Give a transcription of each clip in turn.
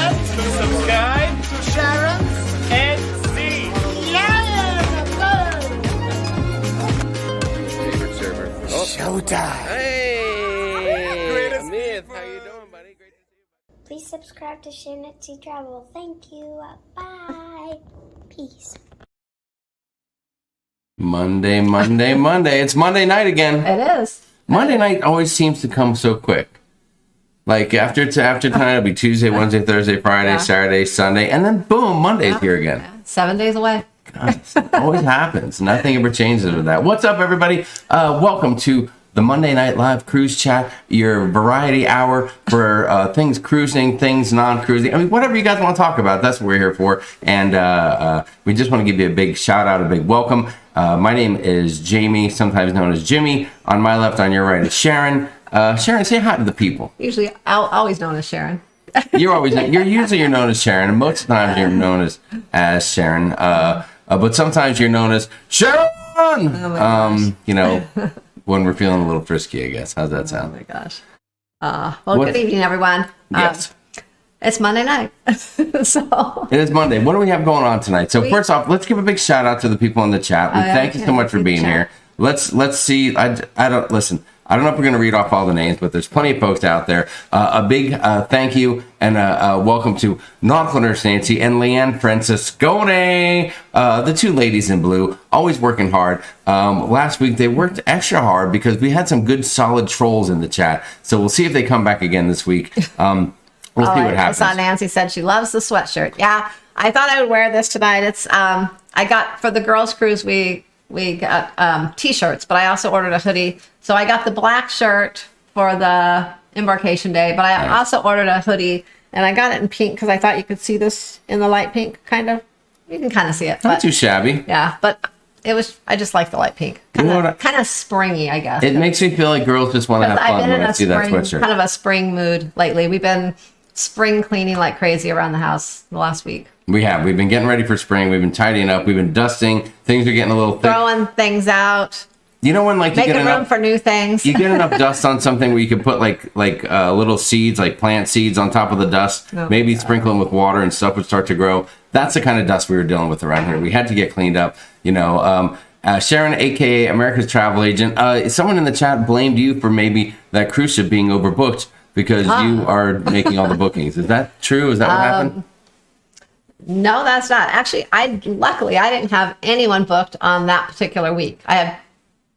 Subscribe to Sharon's and see. Favorite server. Oh. Showtime. Hey, Amir, how you doing, buddy? Great to see you. Please subscribe to Sharonatsea Travel. Thank you. Bye. Peace. Monday. It's Monday night again. It is. Monday night always seems to come so quick. Like after tonight, it'll be Tuesday, Wednesday, Thursday, Friday, Saturday, Sunday, and then boom, Monday's here again. Yeah. 7 days away. God, it always happens. Nothing ever changes with that. What's up, everybody? Welcome to the Monday Night Live Cruise Chat, your variety hour for things cruising, things non-cruising. I mean, whatever you guys want to talk about, that's what we're here for. And we just want to give you a big shout out, a big welcome. My name is Jamie, sometimes known as Jimmy. On my left, on your right is Sharon. Sharon, say hi to the people. Usually, always known as Sharon. You're usually known as Sharon, and most times you're known as Sharon. But sometimes you're known as Sharon. Oh you know, when we're feeling a little frisky, I guess. How's that sound? Oh my gosh. Well, good evening, everyone. Yes. It's Monday night. So It is Monday. What do we have going on tonight? So first off, let's give a big shout out to the people in the chat. We thank you so much for being here. Let's see. I don't listen. I don't know if we're going to read off all the names, but there's plenty of folks out there. A big thank you and welcome to Nautical Nurse Nancy and Leanne Franciscone, the two ladies in blue, always working hard. Last week they worked extra hard because we had some good solid trolls in the chat. So we'll see if they come back again this week. We'll see what happens. I saw Nancy said she loves the sweatshirt. Yeah, I thought I would wear this tonight. It's I got for the girls' cruise we got t-shirts, but I also ordered a hoodie. So I got the black shirt for the embarkation day, but I also ordered a hoodie, and I got it in pink because I thought you could see this in the light pink, kind of. You can kind of see it. Not too shabby. Yeah, but it was. I just like the light pink. Kind of springy, I guess. It makes me feel like girls just want to have fun when I see that sweatshirt. Kind of a spring mood lately. We've been spring cleaning like crazy around the house the last week. We have. We've been getting ready for spring. We've been tidying up. We've been dusting. Things are getting a little thick. Throwing things out. You know when like you making get room for new things. You get enough dust on something where you can put like little seeds, like plant seeds on top of the dust. Maybe sprinkle them with water and stuff would start to grow. That's the kind of dust we were dealing with around here. We had to get cleaned up. You know, Sharon, aka America's Travel Agent. Someone in the chat blamed you for maybe that cruise ship being overbooked because you are making all the bookings. Is that true? Is that what happened? No, that's not. Actually, luckily I didn't have anyone booked on that particular week. I had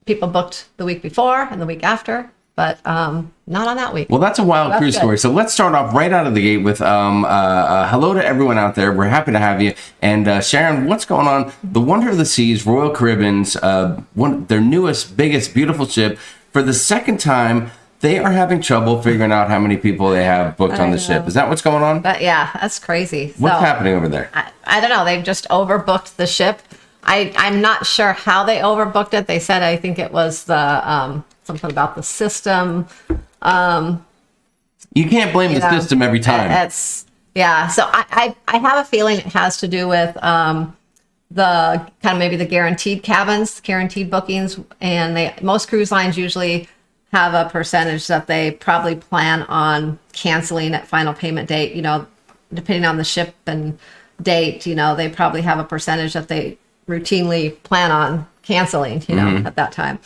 people booked the week before and the week after, but not on that week. Well, that's a wild cruise story. So let's start off right out of the gate with hello to everyone out there. We're happy to have you. And Sharon, what's going on? The Wonder of the Seas, Royal Caribbean's, their newest, biggest, beautiful ship. For the second time, they are having trouble figuring out how many people they have booked on the ship. Is that what's going on? But yeah, that's crazy. What's happening over there? I don't know. They've just overbooked the ship. I'm not sure how they overbooked it. They said, I think it was the something about the system. You can't blame the system every time. So I have a feeling it has to do with the kind of maybe the guaranteed cabins, guaranteed bookings, and most cruise lines usually have a percentage that they probably plan on canceling at final payment date. You know, depending on the ship and date, you know, they probably have a percentage that they routinely plan on canceling, you know, at that time.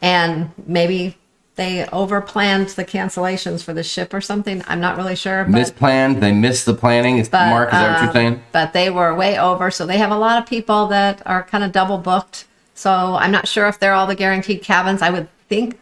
And maybe they overplanned the cancellations for the ship or something. I'm not really sure. Misplanned. They missed the planning. Mark, is that what you're saying? But they were way over. So they have a lot of people that are kind of double booked. So I'm not sure if they're all the guaranteed cabins. I would think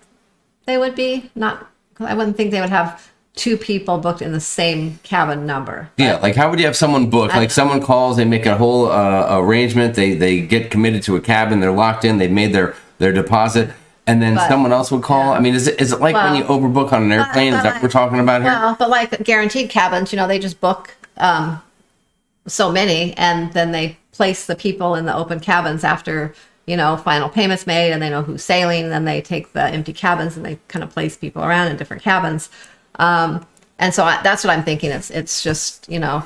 they would be. I wouldn't think they would have two people booked in the same cabin number. Yeah, like how would you have someone book? Like someone calls, they make a whole arrangement, they get committed to a cabin, they're locked in, they've made their deposit, and then someone else would call? I mean, is it like when you overbook on an airplane? Is that what we're talking about here? Well, but like guaranteed cabins, you know, they just book so many, and then they place the people in the open cabins after, you know, final payments made, and they know who's sailing, and then they take the empty cabins and they kind of place people around in different cabins. And so that's what I'm thinking. It's just, you know,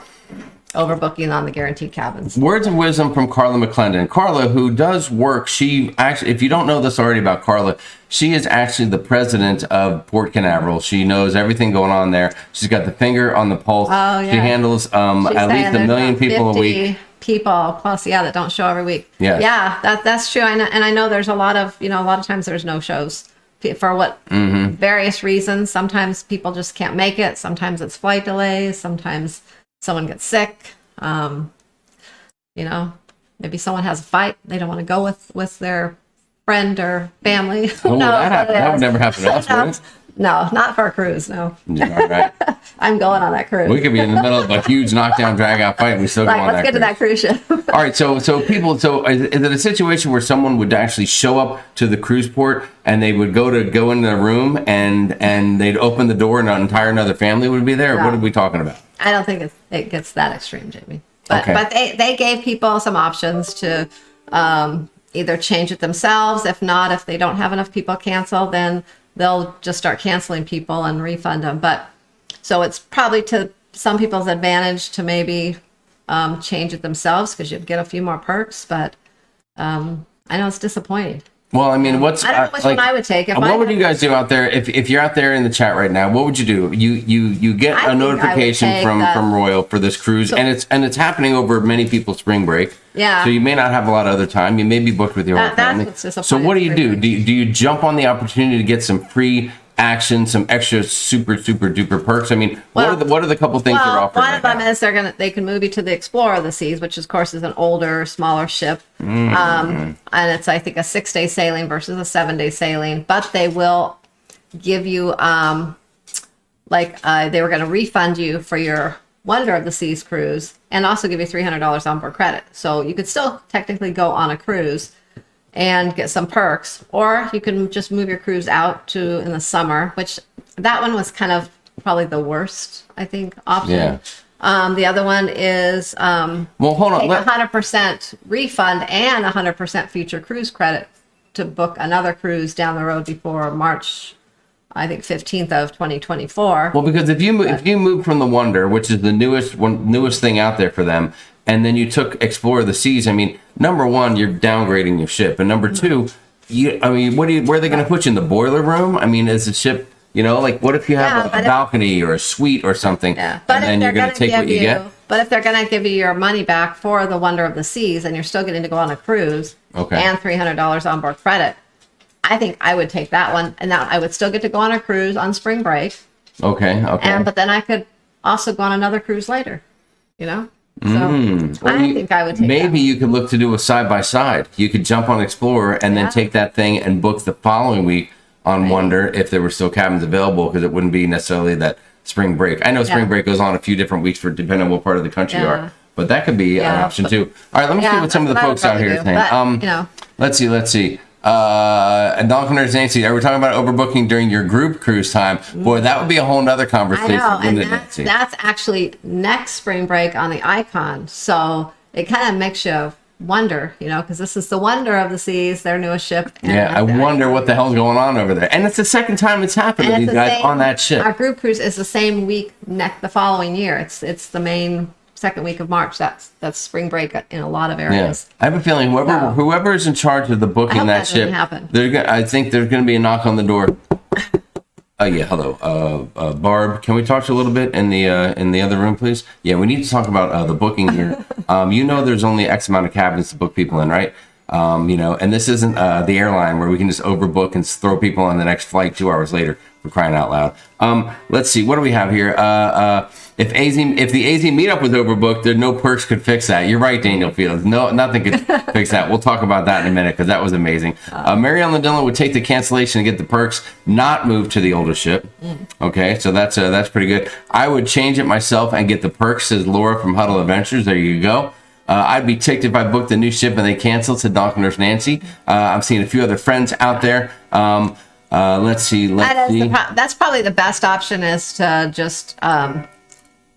overbooking on the guaranteed cabins. Words of wisdom from Carla McClendon. Carla, who does work, she actually, if you don't know this already about Carla, she is actually the president of Port Canaveral. She knows everything going on there. She's got the finger on the pulse. Oh, yeah. She handles at least 1 million people a week. People plus, that don't show every week. Yeah, that's true. And I know there's a lot of times there's no shows for what various reasons. Sometimes people just can't make it. Sometimes it's flight delays. Sometimes someone gets sick. Maybe someone has a fight. They don't want to go with their friend or family. Oh, that would never happen to us, would it? No, not for a cruise. No. All right. I'm going on that cruise. We could be in the middle of a huge knockdown, drag out fight, and we still go on that let's get to that cruise ship. All right, so is it a situation where someone would actually show up to the cruise port and they would go into the room and they'd open the door and an entire another family would be there? No. What are we talking about? I don't think it gets that extreme, Jamie. But they gave people some options to either change it themselves. If not, if they don't have enough people cancel, then they'll just start canceling people and refund them. But so it's probably to some people's advantage to maybe change it themselves because you'd get a few more perks. But I know it's disappointing. Well, I mean, I don't know which one I would take. What would you guys do out there if you're out there in the chat right now? What would you do? You get a notification from Royal for this cruise, and it's happening over many people's spring break. Yeah. So you may not have a lot of other time. You may be booked with your whole family. So what do? Do you jump on the opportunity to get some free action, some extra super duper perks? I mean, what are the couple things they're offering? One of them is they can move you to the Explorer of the Seas, which of course is an older, smaller ship, and it's I think a 6-day sailing versus a 7-day sailing. But they will give you they were going to refund you for your Wonder of the Seas cruise and also give you $300 onboard credit. So you could still technically go on a cruise and get some perks, or you can just move your cruise out to in the summer, which that one was kind of probably the worst, I think, option. Yeah. The other one is hold on, 100% refund and 100% future cruise credit to book another cruise down the road before March, I think 15th of 2024. Well, because if you move from the Wonder, which is the newest thing out there for them, and then you took Explorer of the Seas, I mean, number one, you're downgrading your ship, and number two, where are they going to put you in the boiler room? I mean, is the ship, what if you have a balcony or a suite or something, and then you're going to take what you get? But if they're going to give you your money back for the Wonder of the Seas, and you're still getting to go on a cruise, and $300 onboard credit, I think I would take that one, and that I would still get to go on a cruise on spring break. Okay. But then I could also go on another cruise later, So I think I would take maybe you could look to do a side-by-side. You could jump on Explorer and then take that thing and book the following week on Wonder if there were still cabins available, because it wouldn't be necessarily that spring break. I know spring break goes on a few different weeks depending on what part of the country you are. But that could be an option too. All right, let me see what some of the folks out here are saying. Let's see. Donkers Nancy, are we talking about overbooking during your group cruise time? Boy, that would be a whole nother conversation. I know, and that's actually next spring break on the Icon. So it kind of makes you wonder, because this is the Wonder of the Seas, their newest ship. I wonder what the hell's going on over there. And it's the second time it's happened to these guys on that ship. Our group cruise is the same week the following year. It's the main second week of March. That's spring break in a lot of areas. I have a feeling whoever is in charge of the booking that ship, I think there's going to be a knock on the door. Hello, Barb. Can we talk to you a little bit in the other room, please? Yeah, we need to talk about the booking here. There's only X amount of cabins to book people in, right? And this isn't the airline where we can just overbook and throw people on the next flight 2 hours later, for crying out loud. Let's see, what do we have here? If the AZ meetup was overbooked, there no perks could fix that. You're right, Daniel Fields. No, nothing could fix that. We'll talk about that in a minute because that was amazing. Mary Ellen Dillon would take the cancellation and get the perks, not move to the older ship. Okay, so that's pretty good. I would change it myself and get the perks, says Laura from Huddle Adventures. There you go. I'd be ticked if I booked a new ship and they canceled, said Doc Nurse Nancy. I'm seeing a few other friends out there. Let's see. That's probably the best option, is to just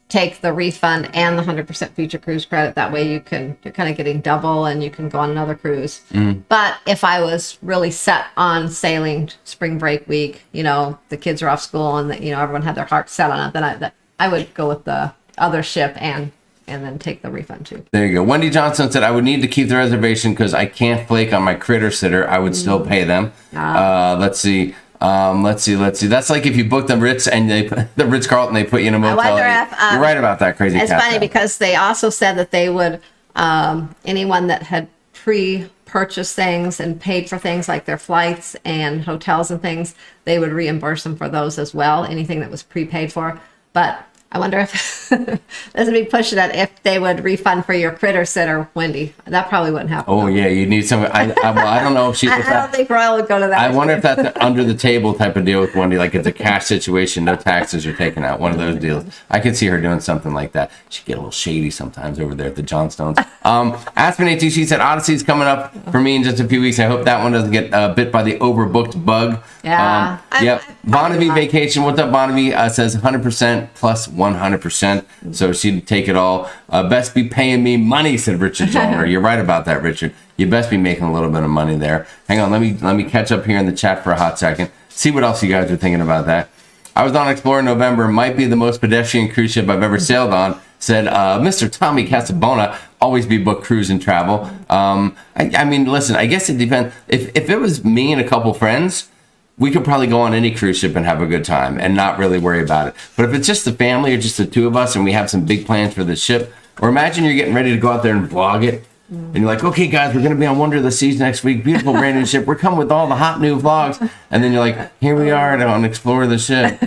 take the refund and the 100% future cruise credit. That way you're kind of getting double and you can go on another cruise. But if I was really set on sailing spring break week, the kids are off school and everyone had their heart set on it, then I would go with the other ship and and then take the refund too. There you go. Wendy Johnson said, I would need to keep the reservation because I can't flake on my critter sitter. I would still pay them. Let's see. That's like if you book the Ritz and the Ritz Carlton, they put you in a motel. I wonder if, you're right about that, crazy. It's cat funny because they also said that they would, anyone that had pre-purchased things and paid for things like their flights and hotels and things, they would reimburse them for those as well, anything that was prepaid for. But I wonder if there's a big push that if they would refund for your critter sitter, Wendy. That probably wouldn't happen. Oh yeah, you need some. I don't know if she. I don't think Royal would go to that. I wonder if that's an under the table type of deal with Wendy, like it's a cash situation, no taxes are taken out. One of those deals. I could see her doing something like that. She'd get a little shady sometimes over there at the Johnstones. Aspen ATC said Odyssey's coming up for me in just a few weeks. I hope that one doesn't get bit by the overbooked bug. Yeah. Yep. Bonnevie Vacation. What's up, Bonnevie? Says 100% plus 100%. So she'd take it all. Best be paying me money, said Richard Zollner. You're right about that, Richard. You best be making a little bit of money there. Hang on, let me catch up here in the chat for a hot second. See what else you guys are thinking about that. I was on Explorer in November. Might be the most pedestrian cruise ship I've ever sailed on, said Mr. Tommy Casabona. Always be booked cruise and travel. I mean, listen, I guess it depends. If it was me and a couple friends, we could probably go on any cruise ship and have a good time and not really worry about it. But if it's just the family or just the two of us and we have some big plans for the ship, or imagine you're getting ready to go out there and vlog it, and you're like, okay, guys, we're going to be on Wonder of the Seas next week. Beautiful brand new ship. We're coming with all the hot new vlogs. And then you're like, here we are on Explore the Ship.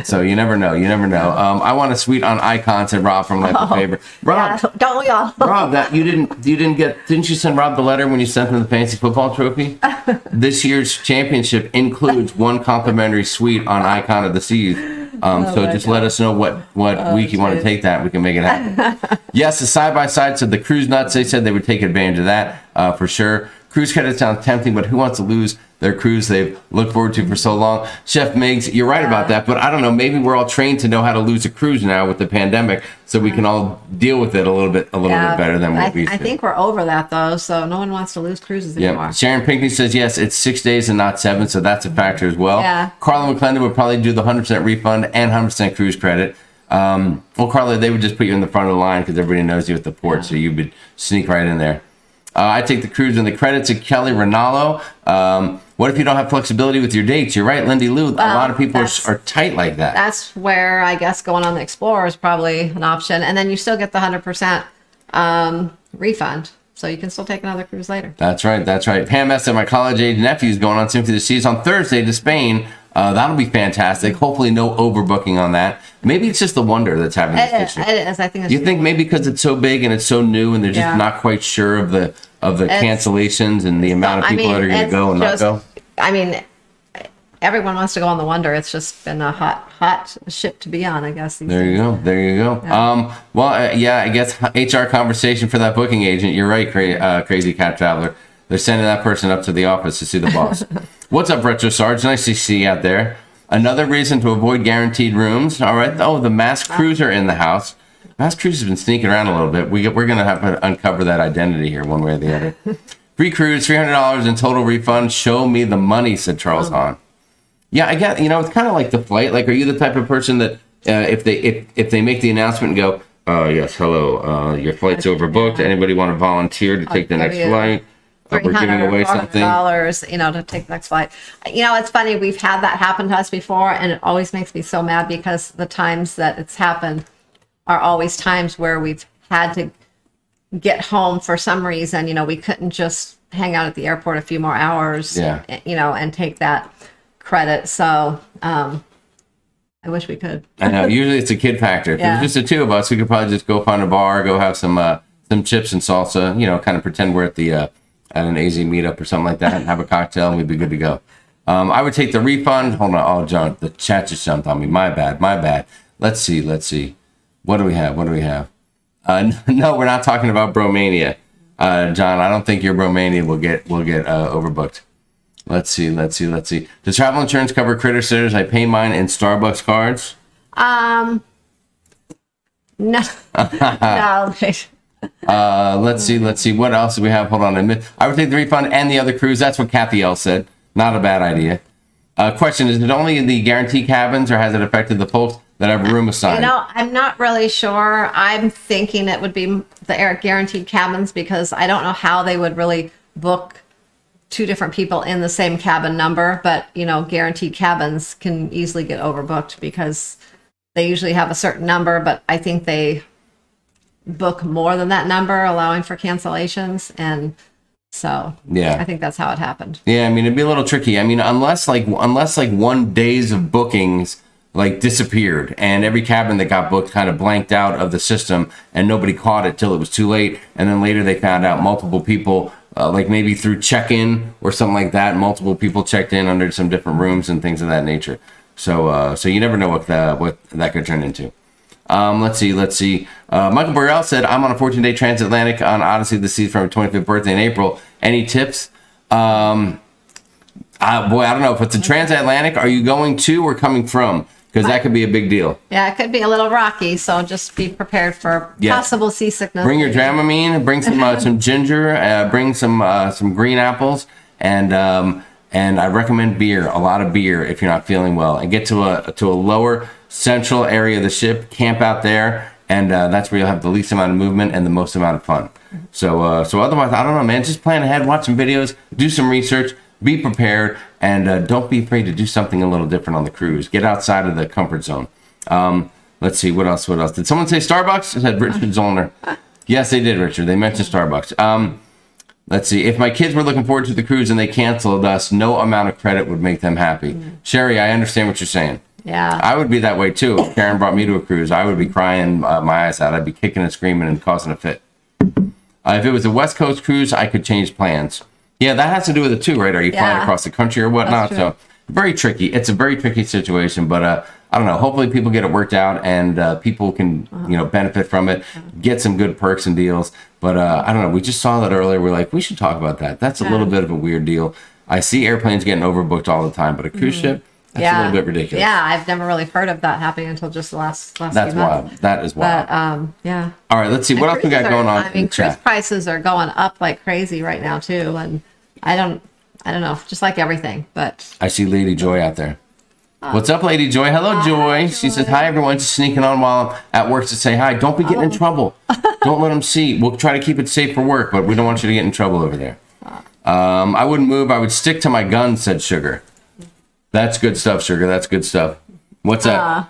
So you never know. You never know. I want a suite on Icon, said Rob from Life of Favor. Rob, yeah, don't we all? Rob, didn't you send Rob the letter when you sent him the fancy football trophy? This year's championship includes one complimentary suite on Icon of the Seas. So just let us know what week you want to take that. We can make it happen. Yes, the side-by-side said the cruise nuts. They said they would take advantage of that for sure. Cruise credit sounds tempting, but who wants to lose their cruise they've looked forward to for so long? Chef Miggs, you're right about that, but I don't know. Maybe we're all trained to know how to lose a cruise now with the pandemic, so we can all deal with it a little bit better than what we used to. I think we're over that though, so no one wants to lose cruises anymore. Sharon Pinckney says yes, it's 6 days and not 7, so that's a factor as well. Yeah. Carla McClendon would probably do the 100% refund and 100% cruise credit. Well, Carla, they would just put you in the front of the line because everybody knows you at the port, so you would sneak right in there. I take the cruise and the credits at Kelly Rinaldo. What if you don't have flexibility with your dates? You're right, Lindy Lou. A lot of people are tight like that. That's where I guess going on the Explorer is probably an option. And then you still get the 100% refund. So you can still take another cruise later. That's right. Pam S. said my college-age nephew's going on Symphony of the Seas on Thursday to Spain. That'll be fantastic. Hopefully no overbooking on that. Maybe it's just the Wonder that's having this issue. It is. I think it's you think maybe because it's so big and it's so new and they're just not quite sure of the cancellations and the amount of people that are going to go and not go? I mean, everyone wants to go on the Wonder. It's just been a hot ship to be on, I guess. There you go. Yeah. I guess HR conversation for that booking agent. You're right, Crazy Cat Traveler. They're sending that person up to the office to see the boss. What's up, Retro Sarge? Nice to see you out there. Another reason to avoid guaranteed rooms. All right. Oh, the Mass Cruiser in the house. Mass Cruiser has been sneaking around a little bit. We're going to have to uncover that identity here one way or the other. Free cruise, $300 in total refund. Show me the money, said Charles Hahn. Yeah, I get. It's kind of like the flight. Like, are you the type of person that if they make the announcement and go, yes, hello, your flight's overbooked. Anybody want to volunteer to take the next flight? We're giving away something. $400, to take the next flight. It's funny. We've had that happen to us before, and it always makes me so mad because the times that it's happened are always times where we've had to get home for some reason. We couldn't just hang out at the airport a few more hours. Yeah. And take that credit. So I wish we could. I know. Usually it's a kid factor. If it was just the two of us, we could probably just go find a bar, go have some chips and salsa. Kind of pretend we're at the at an AZ meetup or something like that, and have a cocktail, and we'd be good to go. I would take the refund. Hold on. Oh, John, the chat just jumped on me. My bad. Let's see. What do we have? No, we're not talking about Bromania. John, I don't think your Bromania will get overbooked. Let's see. Does travel insurance cover critter sitters? I pay mine in Starbucks cards. No. No. Let's see. What else do we have? Hold on a minute. I would take the refund and the other cruise. That's what Kathy L said. Not a bad idea. Question, is it only in the guarantee cabins or has it affected the folks that have a room assigned? I'm not really sure. I'm thinking it would be the guaranteed cabins, because I don't know how they would really book 2 different people in the same cabin number. But, guaranteed cabins can easily get overbooked because they usually have a certain number, but I think they book more than that number, allowing for cancellations. And so yeah, I think that's how it happened. Yeah, I mean, it'd be a little tricky. I mean, unless like 1 days of bookings like disappeared and every cabin that got booked kind of blanked out of the system and nobody caught it till it was too late. And then later they found out multiple people, like maybe through check-in or something like that, multiple people checked in under some different rooms and things of that nature. So you never know what that could turn into. Let's see. Michael Burrell said, I'm on a 14-day transatlantic on Odyssey this season for my 25th birthday in April. Any tips? I don't know. If it's a transatlantic, are you going to or coming from? Because that could be a big deal. Yeah, it could be a little rocky, so just be prepared for possible seasickness. Bring your Dramamine, bring some ginger, bring some green apples, and I recommend beer, a lot of beer if you're not feeling well, and get to a lower central area of the ship, camp out there, and that's where you'll have the least amount of movement and the most amount of fun. So otherwise, I don't know, man. Just plan ahead, watch some videos, do some research, be prepared, and don't be afraid to do something a little different on the cruise. Get outside of the comfort zone. Let's see, what else? Did someone say Starbucks? It said Richard Zollner. Yes, they did, Richard. They mentioned Starbucks. Let's see. If my kids were looking forward to the cruise and they canceled us, no amount of credit would make them happy. Sherry, I understand what you're saying. Yeah. I would be that way too. If Sharon brought me to a cruise, I would be crying my eyes out. I'd be kicking and screaming and causing a fit. If it was a West Coast cruise, I could change plans. Yeah, that has to do with it too, right? Are you flying across the country or whatnot? So very tricky. It's a very tricky situation, but I don't know. Hopefully people get it worked out and people can, benefit from it, get some good perks and deals. But I don't know. We just saw that earlier. We're like, we should talk about that. That's a little bit of a weird deal. I see airplanes getting overbooked all the time, but a cruise ship, that's a little bit ridiculous. Yeah, I've never really heard of that happening until just the last few months. That's wild. That is wild. But, yeah. All right, let's see. What else we got going on in the chat? Cruise prices are going up like crazy right now too, and I don't know, just like everything. But I see Lady Joy out there. What's up, Lady Joy? Hello, Joy. She says, hi, everyone. Just sneaking on while I'm at work to say hi. Don't be getting in trouble. Don't let them see. We'll try to keep it safe for work, but we don't want you to get in trouble over there. I wouldn't move. I would stick to my guns, said Sugar. That's good stuff, Sugar. That's good stuff. What's that?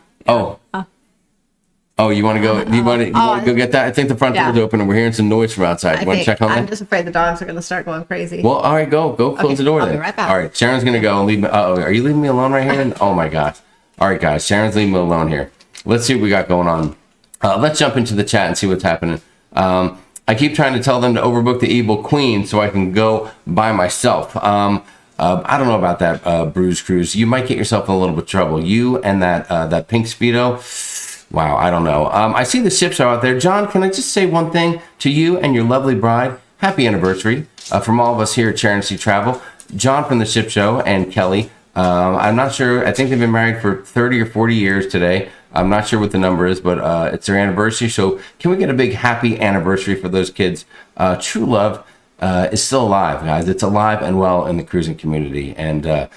Oh, you want to go? You want to go get that? I think the front door's open and we're hearing some noise from outside. You want to check on that? I'm just afraid the dogs are going to start going crazy. Well, all right, go close the door. I'll then. be right back. All right, Sharon's going to go and leave me. Are you leaving me alone right here? Oh my gosh. All right, guys, Sharon's leaving me alone here. Let's see what we got going on. Let's jump into the chat and see what's happening. I keep trying to tell them to overbook the Evil Queen so I can go by myself. I don't know about that, Bruise Cruise. You might get yourself in a little bit of trouble. You and that pink Speedo. Wow, I don't know. I see the ships are out there. John, can I just say one thing to you and your lovely bride? Happy anniversary from all of us here at Sharon Travel. John from the Ship Show and Kelly. I'm not sure. I think they've been married for 30 or 40 years today. I'm not sure what the number is, but it's their anniversary. So can we get a big happy anniversary for those kids? True love is still alive, guys. It's alive and well in the cruising community. And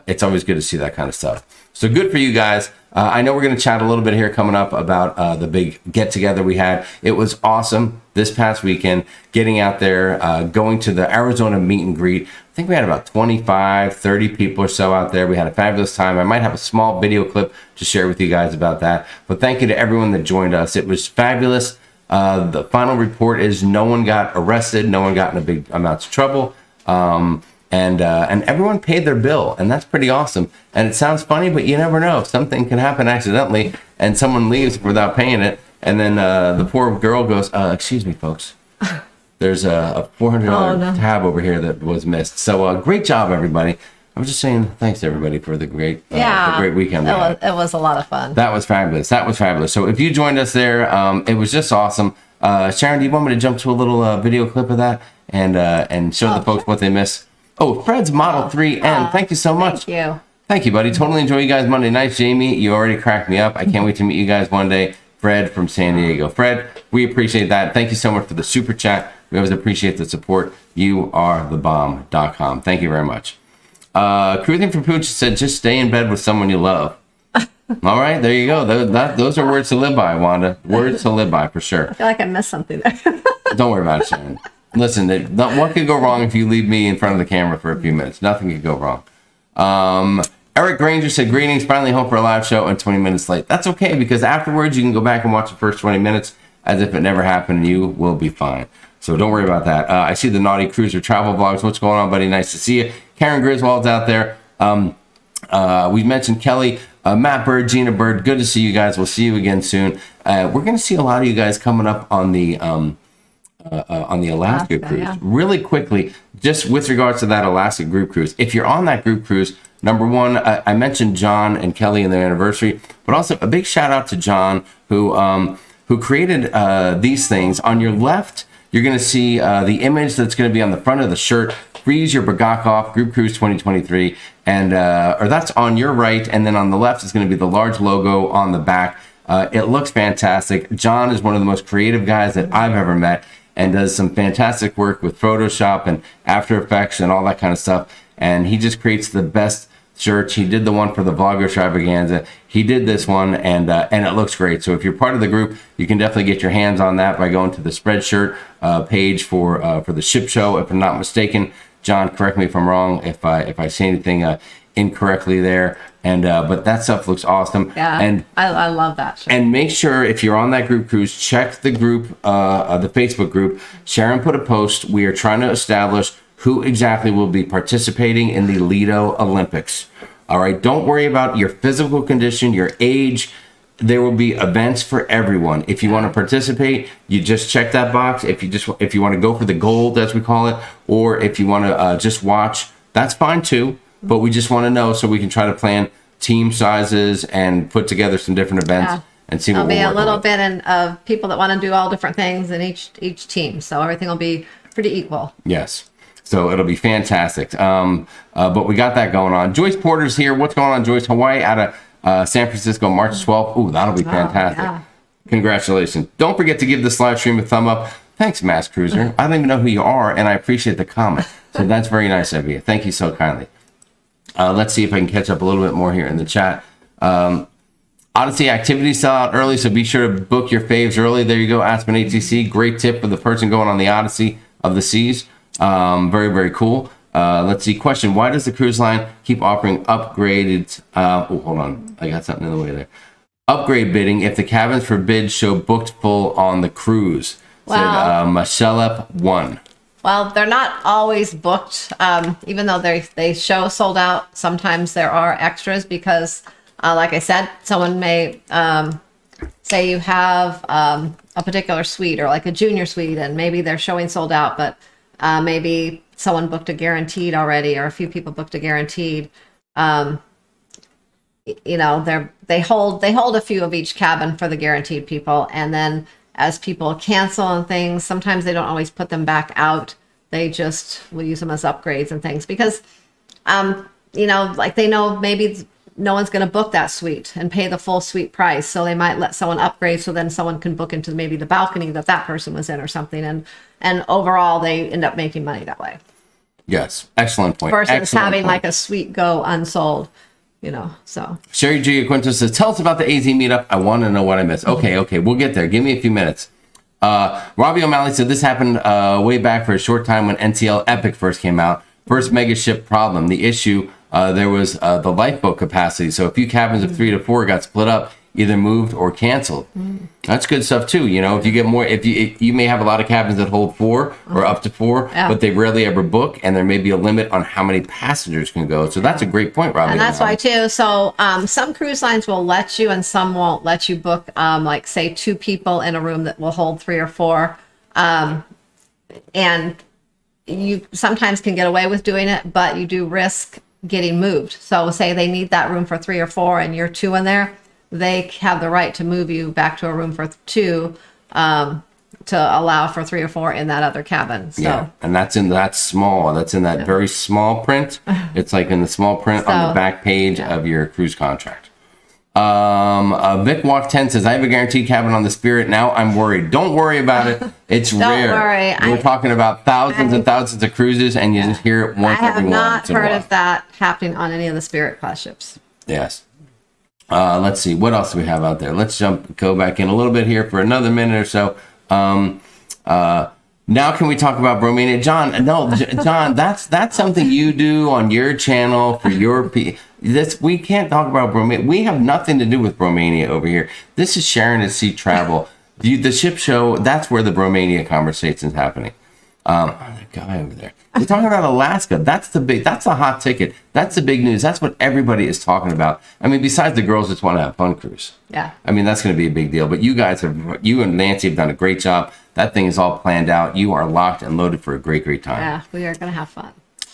it's always good to see that kind of stuff. So good for you guys. I know we're going to chat a little bit here coming up about the big get-together we had. It was awesome this past weekend, getting out there, going to the Arizona meet and greet. I think we had about 25, 30 people or so out there. We had a fabulous time. I might have a small video clip to share with you guys about that. But thank you to everyone that joined us. It was fabulous. The final report is no one got arrested. No one got in a big amounts of trouble. And everyone paid their bill, and that's pretty awesome. And it sounds funny, but you never know. Something can happen accidentally, and someone leaves without paying it, and then the poor girl goes, excuse me, folks. There's a $400 tab over here that was missed. So great job, everybody. I was just saying thanks to everybody for the great weekend. It was a lot of fun. That was fabulous. So if you joined us there, it was just awesome. Sharon, do you want me to jump to a little video clip of that and show the folks what they missed? Oh, Fred's Model 3N. Thank you so much. Thank you, buddy. Totally enjoy you guys Monday nights. Jamie, you already cracked me up. I can't wait to meet you guys one day. Fred from San Diego. Fred, we appreciate that. Thank you so much for the super chat. We always appreciate the support. YouAreTheBomb.com. Thank you very much. Cruising for Pooch said, just stay in bed with someone you love. All right, there you go. Those are words to live by, Wanda. Words to live by for sure. I feel like I missed something there. Don't worry about it, Sharon. Listen, what could go wrong if you leave me in front of the camera for a few minutes? Nothing could go wrong. Eric Granger said, greetings, finally home for a live show and 20 minutes late. That's okay, because afterwards you can go back and watch the first 20 minutes as if it never happened, and you will be fine. So don't worry about that. I see the Naughty Cruiser travel vlogs. What's going on, buddy? Nice to see you. Karen Griswold's out there. We mentioned Kelly, Matt Bird, Gina Bird. Good to see you guys. We'll see you again soon. We're going to see a lot of you guys coming up on the Alaska cruise. Yeah. Really quickly, just with regards to that Alaska group cruise. If you're on that group cruise, number one, I mentioned John and Kelly and their anniversary, but also a big shout out to John who created these things. On your left, you're going to see the image that's going to be on the front of the shirt. Freeze your Bagakov Group Cruise 2023, and or that's on your right, and then on the left is going to be the large logo on the back. It looks fantastic. John is one of the most creative guys that I've ever met, and does some fantastic work with Photoshop and After Effects and all that kind of stuff. And he just creates the best shirts. He did the one for the Vlogger Extravaganza. He did this one, and it looks great. So if you're part of the group, you can definitely get your hands on that by going to the Spreadshirt page for the ship show, if I'm not mistaken. John, correct me if I'm wrong if I say anything incorrectly there. And but that stuff looks awesome. Yeah, and I love that shirt. And make sure, if you're on that group cruise, check the group, the Facebook group. Sharon put a post. We are trying to establish who exactly will be participating in the Lido Olympics. All right, don't worry about your physical condition, your age. There will be events for everyone. If you want to participate, you just check that box. If you want to go for the gold, as we call it, or if you want to just watch, that's fine too. But we just want to know so we can try to plan team sizes and put together some different events and see what we'll work There'll be a little with. bit of people that want to do all different things in each team, so everything will be pretty equal. Yes. So it'll be fantastic. But we got that going on. Joyce Porter's here. What's going on, Joyce? Hawaii out of San Francisco, March 12th. Ooh, that'll be fantastic. Yeah. Congratulations. Don't forget to give this live stream a thumb up. Thanks, Mass Cruiser. I don't even know who you are, and I appreciate the comment. So that's very nice of you. Thank you so kindly. Let's see if I can catch up a little bit more here in the chat. Odyssey activities sell out early, so be sure to book your faves early. There you go, Aspen ATC. Great tip for the person going on the Odyssey of the Seas. Very, very cool. Let's see. Question: why does the cruise line keep offering upgraded? Hold on. I got something in the way there. Upgrade bidding if the cabins for bids show booked full on the cruise. Wow. Said Michelep 1. Well, they're not always booked, even though they show sold out. Sometimes there are extras because, like I said, someone may say you have a particular suite or like a junior suite, and maybe they're showing sold out, but maybe someone booked a guaranteed already, or a few people booked a guaranteed. You know, they hold a few of each cabin for the guaranteed people, and then as people cancel and things, sometimes they don't always put them back out. They just will use them as upgrades and things because, you know, like they know maybe no one's going to book that suite and pay the full suite price. So they might let someone upgrade so then someone can book into maybe the balcony that person was in or something. And overall, they end up making money that way. Yes. Excellent point. Versus Excellent having point. like a suite go unsold, you know, so. Sherry G. Quinto says, tell us about the AZ meetup. I want to know what I missed. Okay. We'll get there. Give me a few minutes. Robbie O'Malley said this happened way back for a short time when NTL Epic first came out. First mega ship problem. The issue, there was the lifeboat capacity. So a few cabins of 3 to 4 got split up, either moved or canceled. That's good stuff too. You know, if you get more, if you may have a lot of cabins that hold 4 or up to 4, but they rarely ever book, and there may be a limit on how many passengers can go. So that's a great point, Robbie. And that's why too. So some cruise lines will let you, and some won't let you book. Like say 2 people in a room that will hold 3 or 4, and you sometimes can get away with doing it, but you do risk getting moved. So say they need that room for 3 or 4, and you're 2 in there. They have the right to move you back to a room for 2 to allow for 3 or 4 in that other cabin. So. Yeah, and that's in that small. That's in that very small print. It's like in the small print on the back page of your cruise contract. Vic Walk 10 says, I have a guaranteed cabin on the Spirit. Now I'm worried. Don't worry about it. It's rare. Don't worry. We're talking about thousands and thousands of cruises, and you just hear it once every once in a while. I have not heard of that happening on any of the Spirit class ships. Yes. Let's see, what else do we have out there? Let's go back in a little bit here for another minute or so. Now can we talk about Bromania? John, no, John, that's something you do on your channel for your we can't talk about Bromania. We have nothing to do with Bromania over here. This is Sharonatsea Travel. The ship show, that's where the Bromania conversation is happening. That guy over there. We're talking about Alaska. That's the hot ticket. That's the big news. That's what everybody is talking about. I mean, besides the girls just want to have fun cruise. Yeah. I mean, that's going to be a big deal. But you and Nancy have done a great job. That thing is all planned out. You are locked and loaded for a great time. Yeah, we are going to have fun.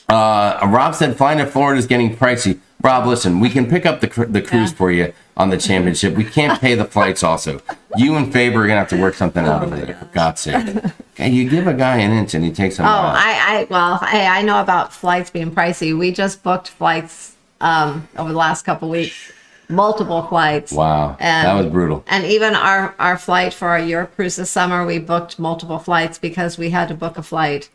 Rob said flying to Florida is getting pricey. Rob, listen, we can pick up the cruise for you on the championship. We can't pay the flights also. You and Faber are going to have to work something out over there, for God's sake. Okay, you give a guy an inch and he takes a mile. I know about flights being pricey. We just booked flights over the last couple of weeks, multiple flights. Wow, that was brutal. And even our flight for our Europe cruise this summer, we booked multiple flights because we had to book a flight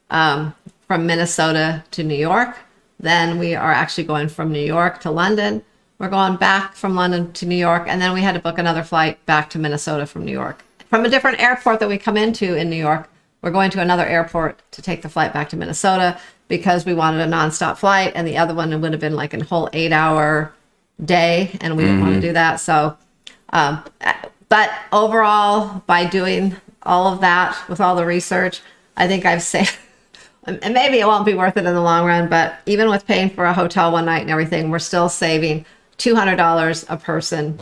from Minnesota to New York. Then we are actually going from New York to London. We're going back from London to New York, and then we had to book another flight back to Minnesota from New York. From a different airport that we come into in New York, we're going to another airport to take the flight back to Minnesota because we wanted a nonstop flight, and the other one would have been like a whole 8-hour day, and we didn't want to do that. So, but overall, by doing all of that with all the research, I think I've saved. And maybe it won't be worth it in the long run, but even with paying for a hotel one night and everything, we're still saving $200 a person,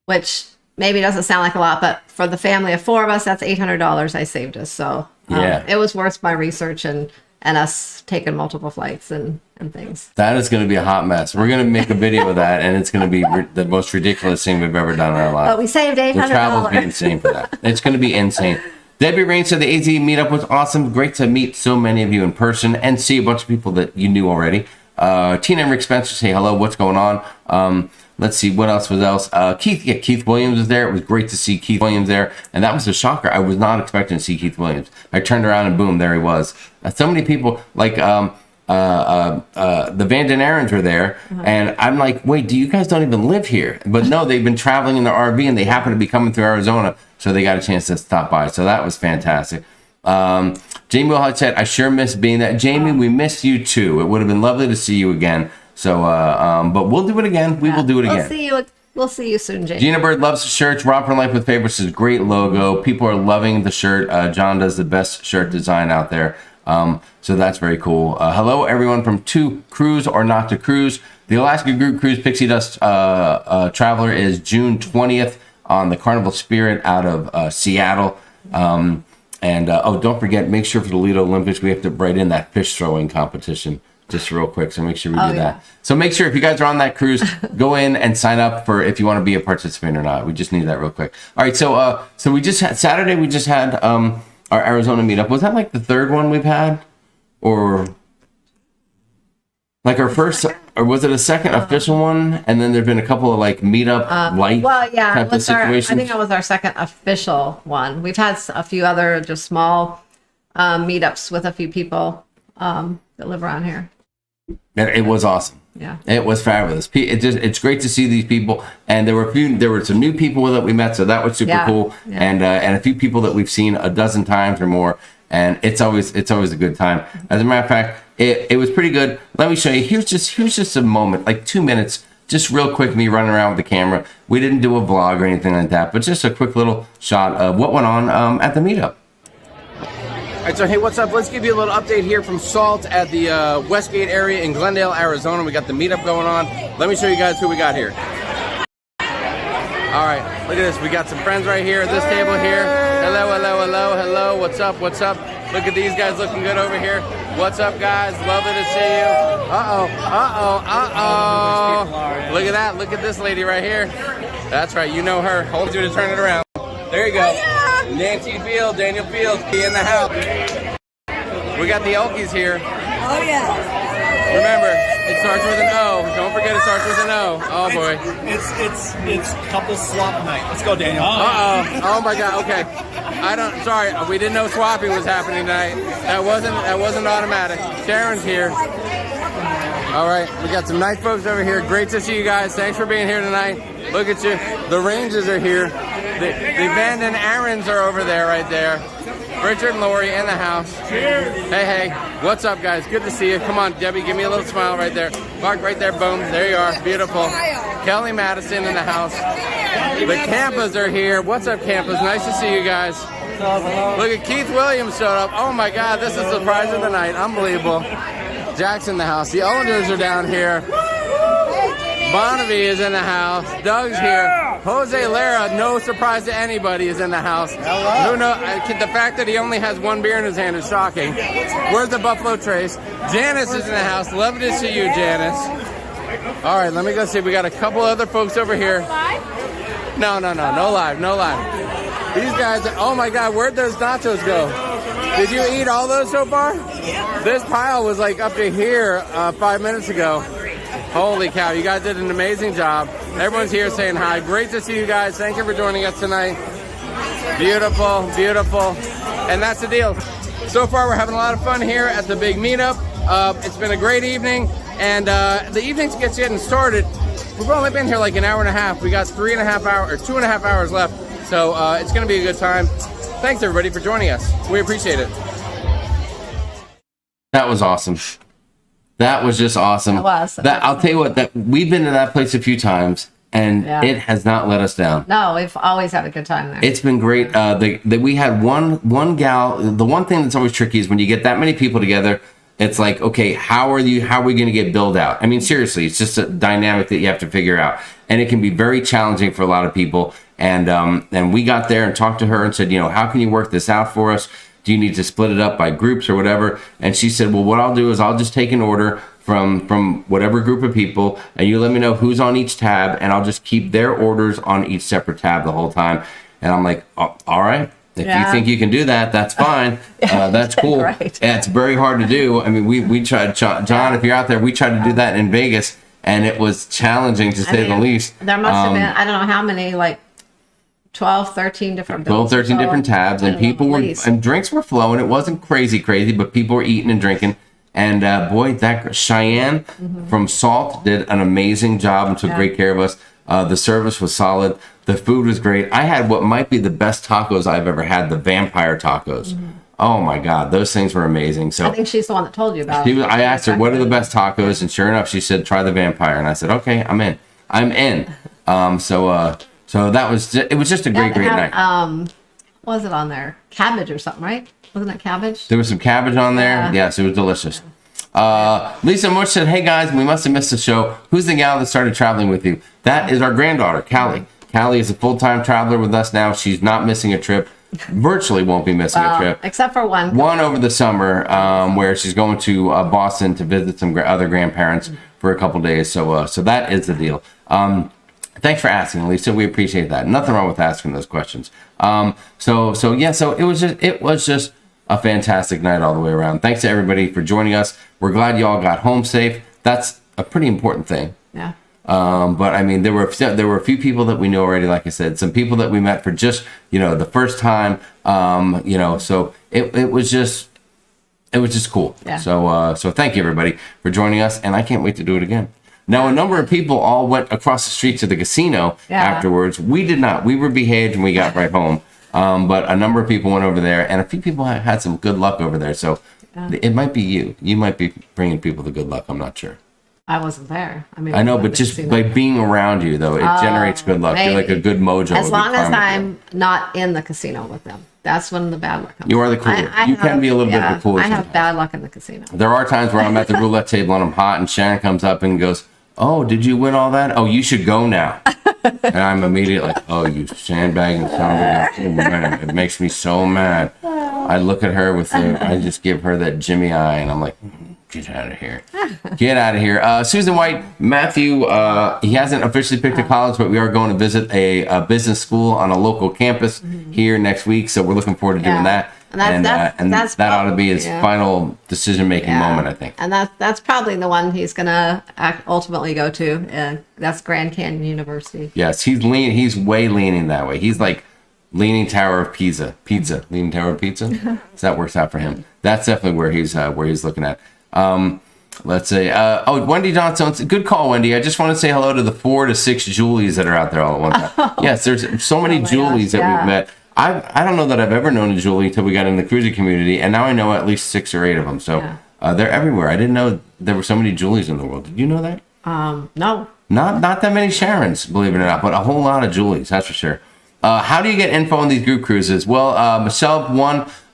which maybe doesn't sound like a lot, but for the family of 4 of us, that's $800 I saved us. So it was worth my research and us taking multiple flights and things. That is going to be a hot mess. We're going to make a video of that, and it's going to be the most ridiculous thing we've ever done in our lives. But we saved $800. The travel will be insane for that. It's going to be insane. Debbie Rain said the AZ meetup was awesome. Great to meet so many of you in person and see a bunch of people that you knew already. Tina and Rick Spencer say hello. What's going on? Let's see what else was else. Keith Williams was there. It was great to see Keith Williams there, and that was a shocker. I was not expecting to see Keith Williams. I turned around and boom, there he was. So many people like the Van Den Arends were there, and I'm like, wait, you guys don't even live here? But no, they've been traveling in their RV, and they happen to be coming through Arizona, so they got a chance to stop by. So that was fantastic. Jamie Wilhite said, I sure miss being there. Jamie, we miss you too. It would have been lovely to see you again. So, but we'll do it again. We will do it again. We'll see you soon, Jamie. Gina Bird loves the shirts. Rob for Life with Favorites is a great logo. People are loving the shirt. John does the best shirt design out there. So that's very cool. Hello, everyone from To Cruise or Not to Cruise. The Alaska Group Cruise Pixie Dust Traveler is June 20th on the Carnival Spirit out of Seattle. Don't forget, make sure for the Lido Olympics, we have to write in that fish throwing competition just real quick. So make sure we do that. So make sure if you guys are on that cruise, go in and sign up for if you want to be a participant or not. We just need that real quick. All right. So we just had Saturday. We just had our Arizona meetup. Was that like the third one we've had, or like our first, or was it a second official one? And then there've been a couple of like meetup light type of situations. I think it was our second official one. We've had a few other just small meetups with a few people that live around here. It was awesome. Yeah, it was fabulous. It's great to see these people, and there were some new people that we met, so that was super cool. Yeah. And a few people that we've seen a dozen times or more, and it's always a good time. As a matter of fact, it was pretty good. Let me show you. Here's just a moment, like 2 minutes, just real quick. Me running around with the camera. We didn't do a vlog or anything like that, but just a quick little shot of what went on at the meetup. All right, so hey, what's up? Let's give you a little update here from SALT at the Westgate area in Glendale, Arizona. We got the meetup going on. Let me show you guys who we got here. All right, look at this. We got some friends right here at this table here. Hello, hello, hello, hello. What's up? What's up? Look at these guys looking good over here. What's up, guys? Lovely to see you. Uh-oh, uh-oh, uh-oh. Look at that. Look at this lady right here. That's right. You know her. Hold you to turn it around. There you go. Nancy Field, Daniel Fields, be in the house. We got the Elkies here. Oh yeah. Remember, it starts with an O. Don't forget it starts with an O. Oh boy. It's couple swap night. Let's go, Daniel. Uh-oh. Oh my God. Okay. Sorry, we didn't know swapping was happening tonight. That wasn't automatic. Sharon's here. All right, we got some nice folks over here. Great to see you guys. Thanks for being here tonight. Look at you. The Rangers are here. The Van and Aarons are over there, right there. Richard and Lori in the house. Hey, what's up, guys? Good to see you. Come on, Debbie, give me a little smile right there. Mark, right there, boom. There you are. Beautiful. Kelly Madison in the house. The Campas are here. What's up, Campas? Nice to see you guys. Look at Keith Williams showed up. Oh my God, this is the surprise of the night. Unbelievable. Jack's in the house. The Owners are down here. Bonavie is in the house. Doug's here. Jose Lara, no surprise to anybody, is in the house. Hello. Who knows? The fact that he only has one beer in his hand is shocking. Where's the Buffalo Trace? Janice is in the house. Love to see you, Janice. All right, let me go see. We got a couple other folks over here. No live. These guys, oh my God, where'd those nachos go? Did you eat all those so far? This pile was like up to here 5 minutes ago. Holy cow, you guys did an amazing job. Everyone's here saying hi. Great to see you guys. Thank you for joining us tonight. Beautiful. And that's the deal. So far, we're having a lot of fun here at the big meetup. It's been a great evening. And the evening's getting started. We've only been here like an hour and a half. We got 2.5 hours left. So it's going to be a good time. Thanks, everybody, for joining us. We appreciate it. That was awesome. That was just awesome. It was. I'll tell you what, that we've been to that place a few times, and it has not let us down. No, we've always had a good time there. It's been great. We had one gal. The one thing that's always tricky is when you get that many people together. It's like, okay, how are we going to get billed out? I mean, seriously, it's just a dynamic that you have to figure out, and it can be very challenging for a lot of people. And we got there and talked to her and said, how can you work this out for us? Do you need to split it up by groups or whatever? And she said, well, what I'll do is I'll just take an order from whatever group of people, and you let me know who's on each tab, and I'll just keep their orders on each separate tab the whole time. And I'm like, oh, all right. If you think you can do that, that's fine. That's cool. Right. And it's very hard to do. I mean, we tried, John, if you're out there, we tried to do that in Vegas, and it was challenging to say the least. There must have been, I don't know how many, like 12, 13 different bills. 12, 13 different tabs, and people were, and drinks were flowing. It wasn't crazy, but people were eating and drinking. And boy, that Cheyenne from Salt did an amazing job and took great care of us. The service was solid. The food was great. I had what might be the best tacos I've ever had, the vampire tacos. Oh my God, those things were amazing. So I think she's the one that told you about it. I asked her, what are the best tacos? And sure enough, she said, try the vampire. And I said, okay, I'm in. So that was, it was just a great night. What was it on there? Cabbage or something, right? Wasn't it cabbage? There was some cabbage on there. Yes, it was delicious. Lisa Mush said, hey guys, we must have missed the show. Who's the gal that started traveling with you? That is our granddaughter, Callie. Callie is a full-time traveler with us now. She's not missing a trip. Virtually won't be missing a trip. Except for one. One over the summer where she's going to Boston to visit some other grandparents for a couple days. So that is the deal. Thanks for asking, Lisa. We appreciate that. Nothing wrong with asking those questions. So it was just a fantastic night all the way around. Thanks to everybody for joining us. We're glad you all got home safe. That's a pretty important thing. Yeah. But I mean, there were a few people that we know already. Like I said, some people that we met for just the first time. So it was just cool. Yeah. So thank you everybody for joining us, and I can't wait to do it again. Now, a number of people all went across the street to the casino afterwards. We did not. We were behaved and we got right home. But a number of people went over there, and a few people had some good luck over there. So it might be you. You might be bringing people the good luck. I'm not sure. I wasn't there. I mean, I know, but just by being around you, though, it generates good luck. Maybe. You're like a good mojo. As long as I'm not in the casino with them. That's when the bad luck comes. You are the cooler. You can be a little bit of the cooler. I have bad luck in the casino. There are times where I'm at the roulette table and I'm hot, and Sharon comes up and goes, "Oh, did you win all that? Oh, you should go now." And I'm immediately like, "Oh, you sandbagging son of a gun." Oh, man, it makes me so mad. I look at her I just give her that Jimmy eye, and I'm like, get out of here. Get out of here. Susan White, Matthew, he hasn't officially picked a college, but we are going to visit a business school on a local campus here next week. So we're looking forward to doing that. And that ought to be his final decision-making moment, I think. And that's probably the one he's going to ultimately go to. That's Grand Canyon University. Yes, he's way leaning that way. He's like Leaning Tower of Pizza. Leaning Tower of Pizza. So that works out for him. That's definitely where he's looking at. Let's say, Wendy Johnson. Good call, Wendy. I just want to say hello to the 4 to 6 Julies that are out there all at one time. Yes, there's so many Julies that we've met. I don't know that I've ever known a Julie until we got in the cruising community, and now I know at least 6 or 8 of them. So they're everywhere. I didn't know there were so many Julies in the world. Did you know that? No. Not that many Sharons, believe it or not, but a whole lot of Julies, that's for sure. How do you get info on these group cruises? Well, Michelle,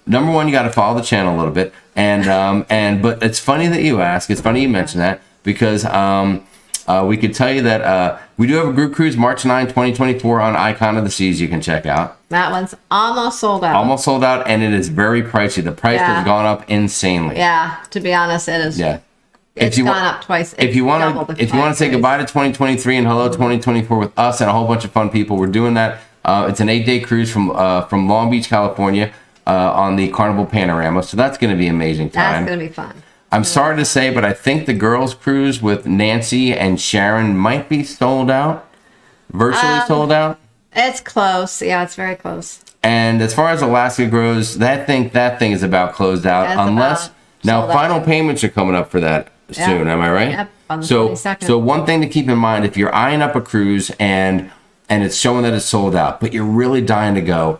number one, you got to follow the channel a little bit, but it's funny that you ask. It's funny you mention that because we could tell you that we do have a group cruise March 9, 2024 on Icon of the Seas. You can check out. That one's almost sold out. Almost sold out, and it is very pricey. The price has gone up insanely. Yeah, to be honest, it is. Yeah. It's gone up twice. If you want to say goodbye to 2023 and hello 2024 with us and a whole bunch of fun people, we're doing that. It's an 8-day cruise from Long Beach, California, on the Carnival Panorama. So that's going to be amazing time. That's going to be fun. I'm sorry to say, but I think the girls' cruise with Nancy and Sharon might be sold out, virtually sold out. It's close. Yeah, it's very close. And as far as Alaska goes, that thing is about closed out, final payments are coming up for that soon. Am I right? Yep. On the so 22nd. So one thing to keep in mind, if you're eyeing up a cruise and it's showing that it's sold out, but you're really dying to go,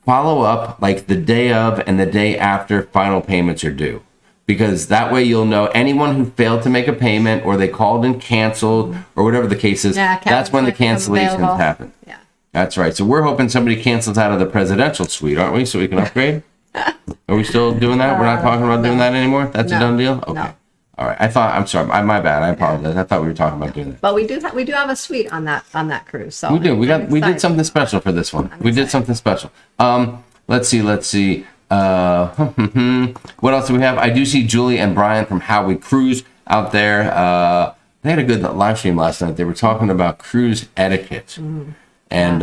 follow up like the day of and the day after final payments are due. Because that way you'll know anyone who failed to make a payment or they called and canceled or whatever the case is, that's when the cancellations happen. Yeah. That's right. So we're hoping somebody cancels out of the presidential suite, aren't we? So we can upgrade? Are we still doing that? We're not talking about doing that anymore? That's a done deal? Okay. No. All right. I'm sorry. My bad. I apologize. I thought we were talking about doing that. But we do have a suite on that cruise. So we do. We did something special for this one. We did something special. Let's see. What else do we have? I do see Julie and Brian from How We Cruise out there. They had a good live stream last night. They were talking about cruise etiquette. And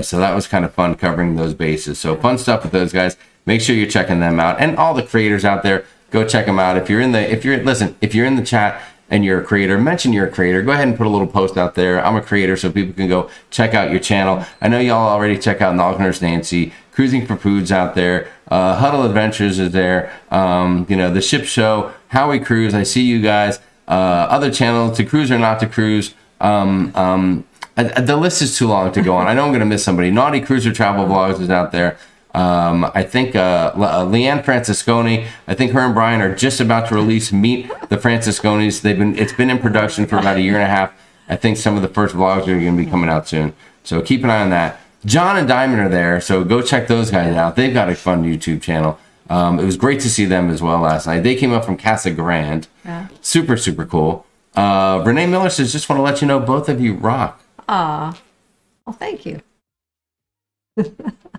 so that was kind of fun covering those bases. So fun stuff with those guys. Make sure you're checking them out, and all the creators out there, go check them out. If you're in the chat and you're a creator, mention you're a creator. Go ahead and put a little post out there. I'm a creator, so people can go check out your channel. I know y'all already check out Nogner's Nancy, Cruising for Foods out there. Huddle Adventures is there. The Ship Show, How We Cruise. I see you guys. Other channels, To Cruise or Not to Cruise. The list is too long to go on. I know I'm going to miss somebody. Naughty Cruiser Travel Vlogs is out there. I think Leanne Francisconi, I think her and Brian are just about to release Meet the Francisconis. It's been in production for about a year and a half. I think some of the first vlogs are going to be coming out soon. So keep an eye on that. John and Diamond are there, so go check those guys out. They've got a fun YouTube channel. It was great to see them as well last night. They came up from Casa Grande. Yeah. Super, super cool. Renee Miller says, just want to let you know both of you rock. Well, thank you.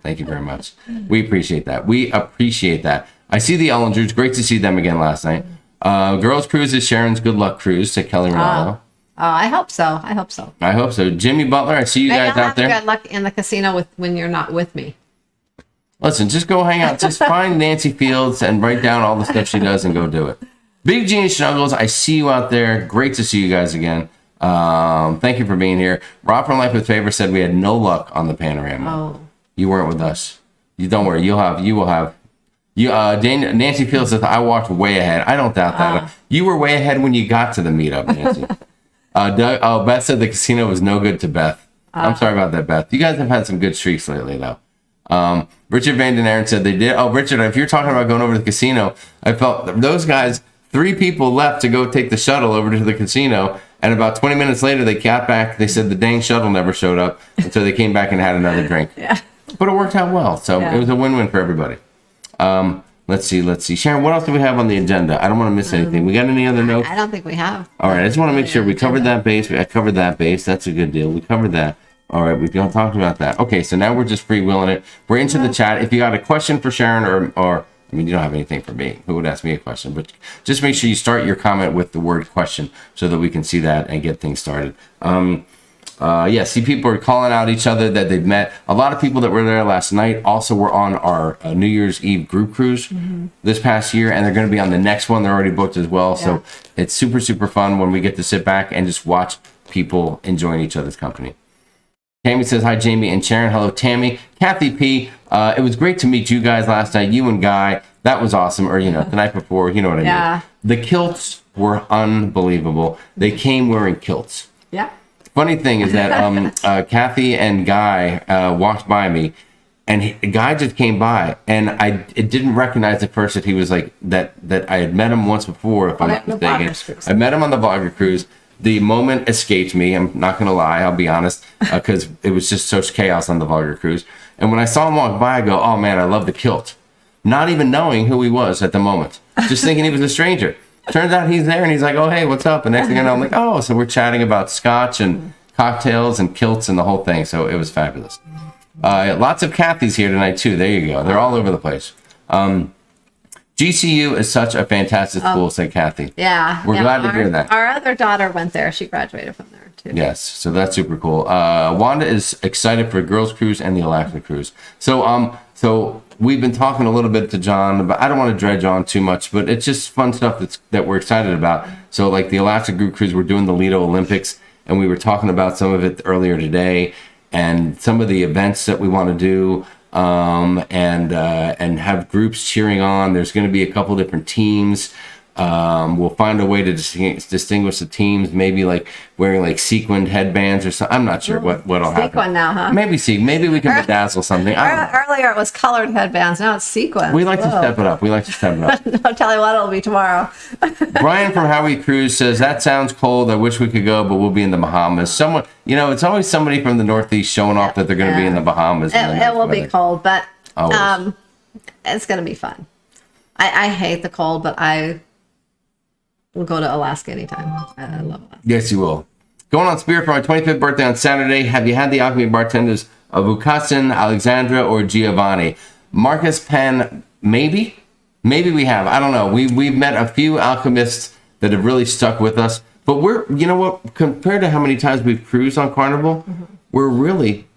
Thank you very much. We appreciate that. I see the Ellingers. Great to see them again last night. Girls Cruise is Sharon's Good Luck Cruise, said Kelly Ronaldo. I hope so. I hope so. Jimmy Butler, I see you guys out there. Good luck in the casino when you're not with me. Listen, just go hang out. Just find Nancy Fields and write down all the stuff she does and go do it. Big Gene Snuggles, I see you out there. Great to see you guys again. Thank you for being here. Rob from Life with Favor said we had no luck on the panorama. Oh. You weren't with us. You don't worry. You will have. Nancy Fields says I walked way ahead. I don't doubt that. You were way ahead when you got to the meetup, Nancy. Beth said the casino was no good to Beth. I'm sorry about that, Beth. You guys have had some good streaks lately, though. Richard Van Den Aaron said they did. Oh, Richard, if you're talking about going over to the casino, I felt those guys, 3 people left to go take the shuttle over to the casino. And about 20 minutes later, they got back. They said the dang shuttle never showed up. And so they came back and had another drink. Yeah. But it worked out well. So it was a win-win for everybody. Let's see. Sharon, what else do we have on the agenda? I don't want to miss anything. We got any other notes? I don't think we have. All right. I just want to make sure we covered that base. I covered that base. That's a good deal. We covered that. All right. We've talked about that. Okay. So now we're just freewheeling it. We're into the chat. If you got a question for Sharon or I mean, you don't have anything for me. Who would ask me a question? But just make sure you start your comment with the word question so that we can see that and get things started. See, people are calling out each other that they've met. A lot of people that were there last night also were on our New Year's Eve group cruise this past year, and they're going to be on the next one. They're already booked as well. Yeah. So it's super, super fun when we get to sit back and just watch people enjoying each other's company. Tammy says, hi, Jamie and Sharon. Hello, Tammy. Kathy P, it was great to meet you guys last night, you and Guy. That was awesome. Or, the night before, you know what I mean. The kilts were unbelievable. They came wearing kilts. Yeah. Funny thing is that Kathy and Guy walked by me, and Guy just came by, and I didn't recognize at first that he was like that I had met him once before, if I'm not mistaken. I met him on the Vlogger cruise. The moment escaped me. I'm not going to lie. I'll be honest, because it was just such chaos on the Vlogger cruise. And when I saw him walk by, I go, oh man, I love the kilt. Not even knowing who he was at the moment. Just thinking he was a stranger. Turns out he's there, and he's like, oh, hey, what's up? And next thing I know, I'm like, oh, so we're chatting about scotch and cocktails and kilts and the whole thing. So it was fabulous. Lots of Kathys here tonight, too. There you go. They're all over the place. GCU is such a fantastic school, said Kathy. Yeah. We're glad to hear that. Our other daughter went there. She graduated from there, too. Yes, so that's super cool. Wanda is excited for Girls Cruise and the Alaska Cruise. So we've been talking a little bit to John, but I don't want to dredge on too much, but it's just fun stuff that we're excited about. So like the Alaska Group Cruise, we're doing the Lido Olympics, and we were talking about some of it earlier today, and some of the events that we want to do, and have groups cheering on. There's going to be a couple different teams. We'll find a way to distinguish the teams, maybe like wearing like sequined headbands or something. I'm not sure what'll happen. Sequin now, huh? Maybe we can bedazzle something. Earlier it was colored headbands. Now it's sequins. We like to step it up. No telling what it'll be tomorrow. Brian from Howie Cruise says, that sounds cold. I wish we could go, but we'll be in the Bahamas. Someone, it's always somebody from the Northeast showing off that they're going to be in the Bahamas. It will be cold, but Always. It's going to be fun. I hate the cold, but we'll go to Alaska anytime. I love Alaska. Yes, you will. Going on Spirit for my 25th birthday on Saturday. Have you had the alchemy bartenders of Vukasin, Alexandra, or Giovanni? Marcus Penn, maybe? Maybe we have. I don't know. We've met a few alchemists that have really stuck with us. But compared to how many times we've cruised on Carnival, we're really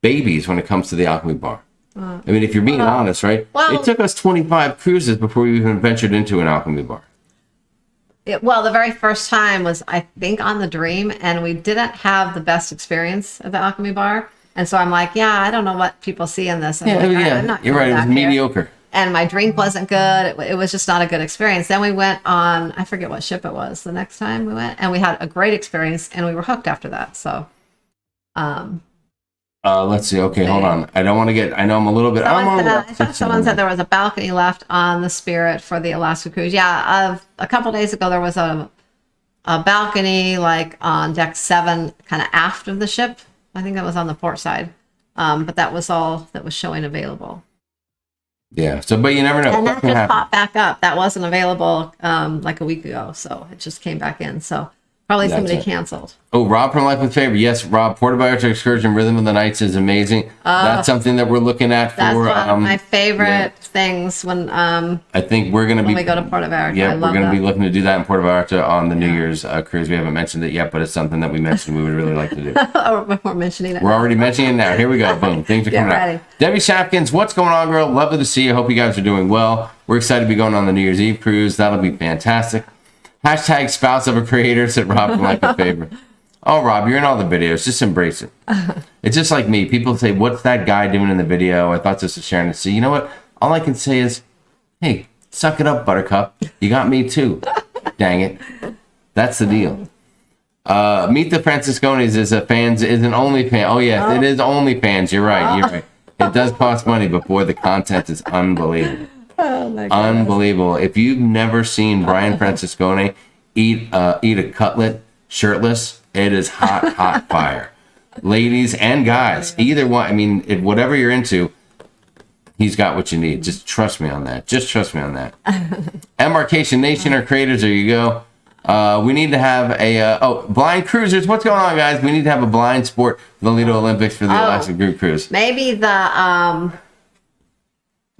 babies when it comes to the alchemy bar. I mean, if you're being honest, right? It took us 25 cruises before we even ventured into an alchemy bar. The very first time was, I think, on the Dream, and we didn't have the best experience at the Alchemy Bar. And so I'm like, I don't know what people see in this. I'm not you're right. It was mediocre. Here. And my drink wasn't good. It was just not a good experience. Then we went on, I forget what ship it was the next time we went, and we had a great experience, and we were hooked after that. So, let's see. Okay, hold on. I don't want to I know I'm a little bit. I thought someone said there was a balcony left on the Spirit for the Alaska Cruise. Yeah, a couple days ago there was a balcony like on deck 7, kind of aft of the ship. I think that was on the port side, but that was all that was showing available. Yeah. So, but you never know. And that just popped back up. That wasn't available like a week ago, so it just came back in. So. Probably somebody canceled. Oh, Rob from Life with Favor. Yes, Rob, Puerto Vallarta Excursion, Rhythm of the Nights is amazing. That's something that we're looking at for. That's one of my favorite things when I think we're going to be. When we go to Puerto Vallarta. Yeah, we're going to be looking to do that in Puerto Vallarta on the New Year's cruise. We haven't mentioned it yet, but it's something that we mentioned we would really like to do. We're mentioning it. We're already mentioning it now. Here we go. Boom. Things are coming out. Debbie Shapkins, what's going on, girl? Lovely to see you. Hope you guys are doing well. We're excited to be going on the New Year's Eve cruise. That'll be fantastic. Hashtag spouse of a creator, said Rob from Like a Favor. Oh, Rob, you're in all the videos. Just embrace it. It's just like me. People say, what's that guy doing in the video? I thought this was sharonatsea. You know what? All I can say is, hey, suck it up, Buttercup. You got me too. Dang it. That's the deal. Meet the Francisconis is an OnlyFans. Oh, yes, it is OnlyFans. You're right. It does cost money, but boy, the content is unbelievable. Oh my God. Unbelievable. If you've never seen Brian Franciscone eat a cutlet shirtless, it is hot fire. Ladies and guys, either one. I mean, whatever you're into, he's got what you need. Just trust me on that. Embarkation Nation, our creators, there you go. We need to have blind cruisers. What's going on, guys? We need to have a blind sport for the Lido Olympics for the Alaska Group Cruise. Maybe the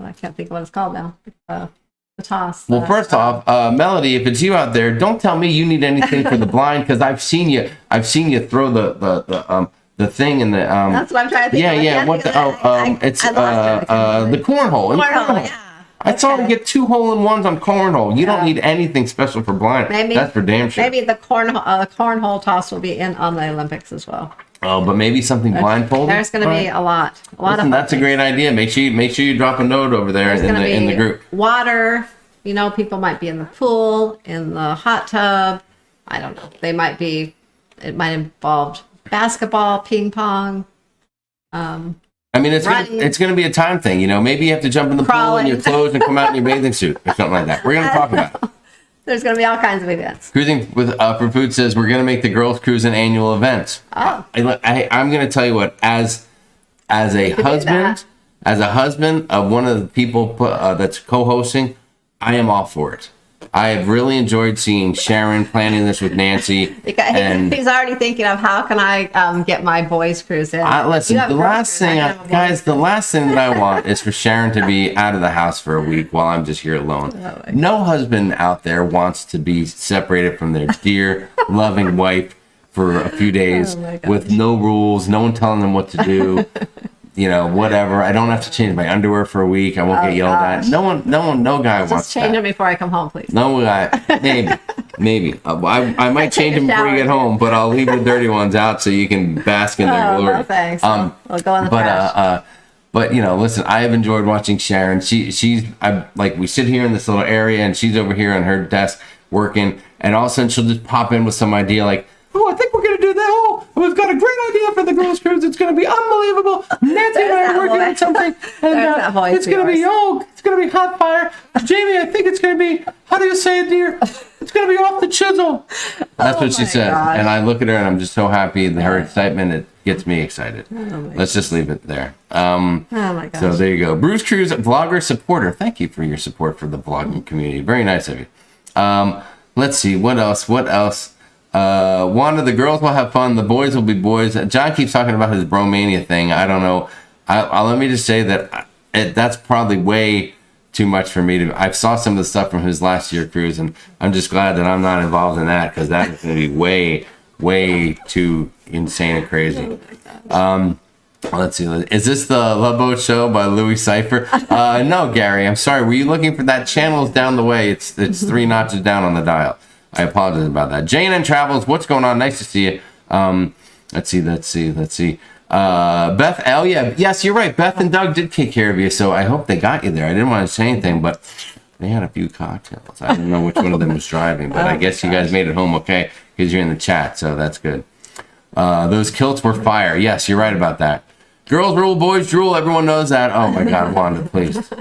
I can't think of what it's called now. The toss. Well, first off, Melody, if it's you out there, don't tell me you need anything for the blind, because I've seen you throw the thing in the. That's what I'm trying to think. Yeah. What the? It's the cornhole. Cornhole. Yeah. I saw him get 2 hole-in-ones on cornhole. You don't need anything special for blind. That's for damn sure. Maybe the cornhole toss will be in on the Olympics as well. Oh, but maybe something blindfolded. There's going to be a lot Listen, of. that's a great idea. Make sure you drop a note over there in the group. Water. You know, people might be in the pool, in the hot tub. I don't know. They might be. It might involve basketball, ping pong. I mean, it's gonna be a time thing. You know, maybe you have to jump in the pool in your clothes and come out in your bathing suit or something like that. We're gonna talk about it. There's going to be all kinds of events. Cruising with for Food says we're going to make the girls cruise an annual event. Oh. I'm going to tell you what, as a husband of one of the people that's co-hosting, I am all for it. I have really enjoyed seeing Sharon planning this with Nancy. And he's already thinking of how can I get my boys cruise in. Listen, the last thing that I want is for Sharon to be out of the house for a week while I'm just here alone. Oh, no husband out there wants to be separated from their dear, loving wife for a few days with no rules, no one telling them what to do. You know, whatever. I don't have to change my underwear for a week. I won't get yelled at. No guy wants Just change that. them before I come home, please. No guy. Maybe. I might change them before you get home, but I'll leave the dirty ones out so you can bask in their glory. No thanks. We'll go in the trash. But you know, listen, I have enjoyed watching Sharon. We sit here in this little area, and she's over here on her desk working, and all of a sudden she'll just pop in with some idea like, "Oh, I think we're gonna do that. Oh, we've got a great idea for the girls' cruise. It's gonna be unbelievable. Nancy and I are working on something, and it's gonna be hot fire. Jamie, I think it's gonna be. How do you say it, dear? It's gonna be off the chisel." That's what she says, and I look at her and I'm just so happy. Her excitement, it gets me excited. Let's just leave it there. Oh my gosh. So there you go, Bruce Cruz, vlogger supporter. Thank you for your support for the vlogging community. Very nice of you. Let's see what else. Wanda, the girls will have fun. The boys will be boys. John keeps talking about his bromania thing. I don't know. Let me just say that that's probably way too much for me to. I saw some of the stuff from his last year cruise, and I'm just glad that I'm not involved in that because that is going to be way too insane and crazy. Let's see. Is this the Love Boat Show by Louis Cypher? No, Gary. I'm sorry. Were you looking for that? Channel's down the way. It's 3 notches down on the dial. I apologize about that. Jane and Travels, what's going on? Nice to see you. Let's see. Beth, yes, you're right. Beth and Doug did take care of you, so I hope they got you there. I didn't want to say anything, but they had a few cocktails. I don't know which one of them was driving, but I guess you guys made it home okay because you're in the chat, so that's good. Those kilts were fire. Yes, you're right about that. Girls rule, boys drool. Everyone knows that. Oh my God, Wanda, please.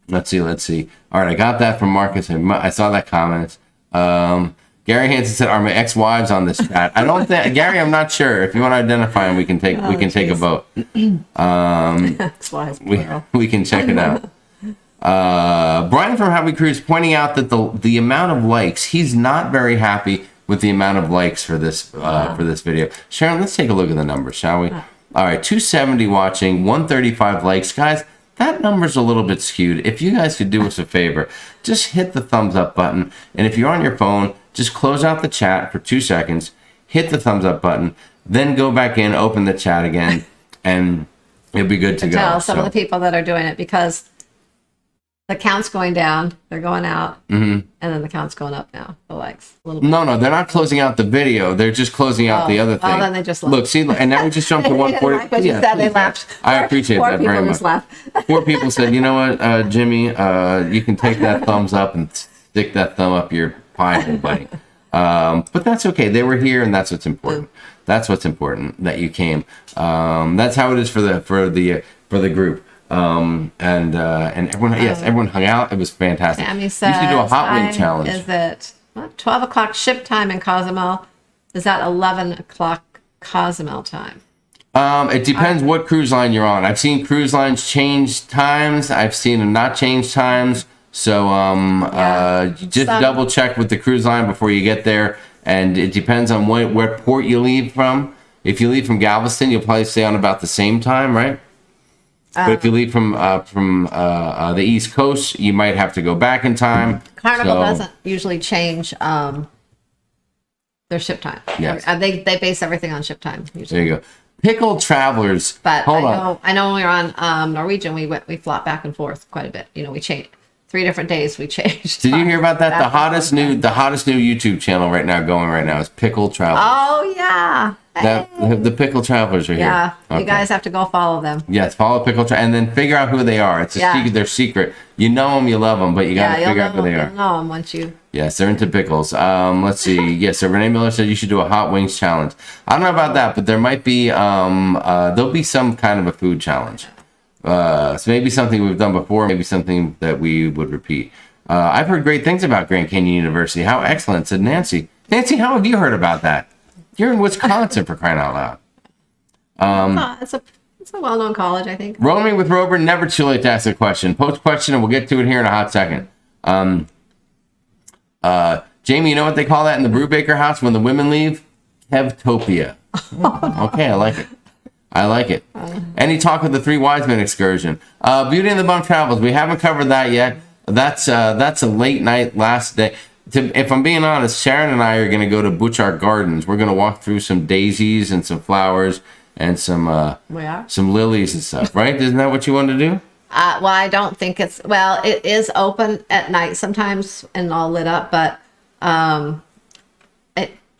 Let's see. All right, I got that from Marcus. I saw that comment. Gary Hansen said, "Are my ex-wives on this chat?" I don't think, Gary. I'm not sure. If you want to identify them, we can take a vote. Ex-wives, we can check it out. Brian from Happy Cruise pointing out that the amount of likes, he's not very happy with the amount of likes for this video. Sharon, let's take a look at the numbers, shall we? All right, 270 watching, 135 likes, guys. That number's a little bit skewed. If you guys could do us a favor, just hit the thumbs up button. And if you're on your phone, just close out the chat for 2 seconds, hit the thumbs up button, then go back in, open the chat again, and it'll be good to go. Tell some of the people that are doing it because the count's going down, they're going out, and then the count's going up now, the likes. A little bit. No, they're not closing out the video. They're just closing out the other thing. Oh, then they just left. Look, see, and now we just jumped to 140. Like what you said, they left. I appreciate that very much. Left. 4 people said, "You know what, Jimmy, you can take that thumbs up and stick that thumb up your pie hole, buddy." But that's okay. They were here, and that's what's important. That's what's important, that you came. That's how it is for the group. And everyone, everyone hung out. It was fantastic. Sammy says, we used to do a hot wing challenge. Is it 12 o'clock ship time in Cozumel? Is that 11 o'clock Cozumel time? It depends what cruise line you're on. I've seen cruise lines change times. I've seen them not change times. So just double check with the cruise line before you get there. And it depends on what port you leave from. If you leave from Galveston, you'll probably stay on about the same time, right? But if you leave from the East Coast, you might have to go back in time. Carnival doesn't usually change their ship time. Yes. They base everything on ship time usually. There you go. Pickled Travelers. But Hold on. I know when we were on Norwegian, we flopped back and forth quite a bit. You know, we changed 3 different days we changed. Did you hear about that? The hottest new YouTube channel right now is Pickle Travelers. Oh yeah. The Pickle Travelers are here. Yeah, Okay. you guys have to go follow them. Yes, follow Pickle and then figure out who they are. It's a secret. They're secret. You know them, you love them, but you got to figure out who they are. You'll know them once you. Yes, they're into pickles. Let's see. Yes, so Renee Miller said you should do a hot wings challenge. I don't know about that, but there might be there'll be some kind of a food challenge. So maybe something we've done before, maybe something that we would repeat. I've heard great things about Grand Canyon University. How excellent, said Nancy. Nancy, how have you heard about that? You're in Wisconsin, for crying out loud. It's a well-known college, I think. Roaming with Rover, never too late to ask a question. Post question, and we'll get to it here in a hot second. Jamie, you know what they call that in the Brubaker house when the women leave? Kevtopia. Okay, I like it. I like it. Any talk of the 3 wise men excursion? Beauty and the Bum Travels. We haven't covered that yet. That's a late night last day. If I'm being honest, Sharon and I are going to go to Butchart Gardens. We're going to walk through some daisies and some flowers and some lilies and stuff, right? Isn't that what you want to do? Well, I don't think it is open at night sometimes and all lit up, but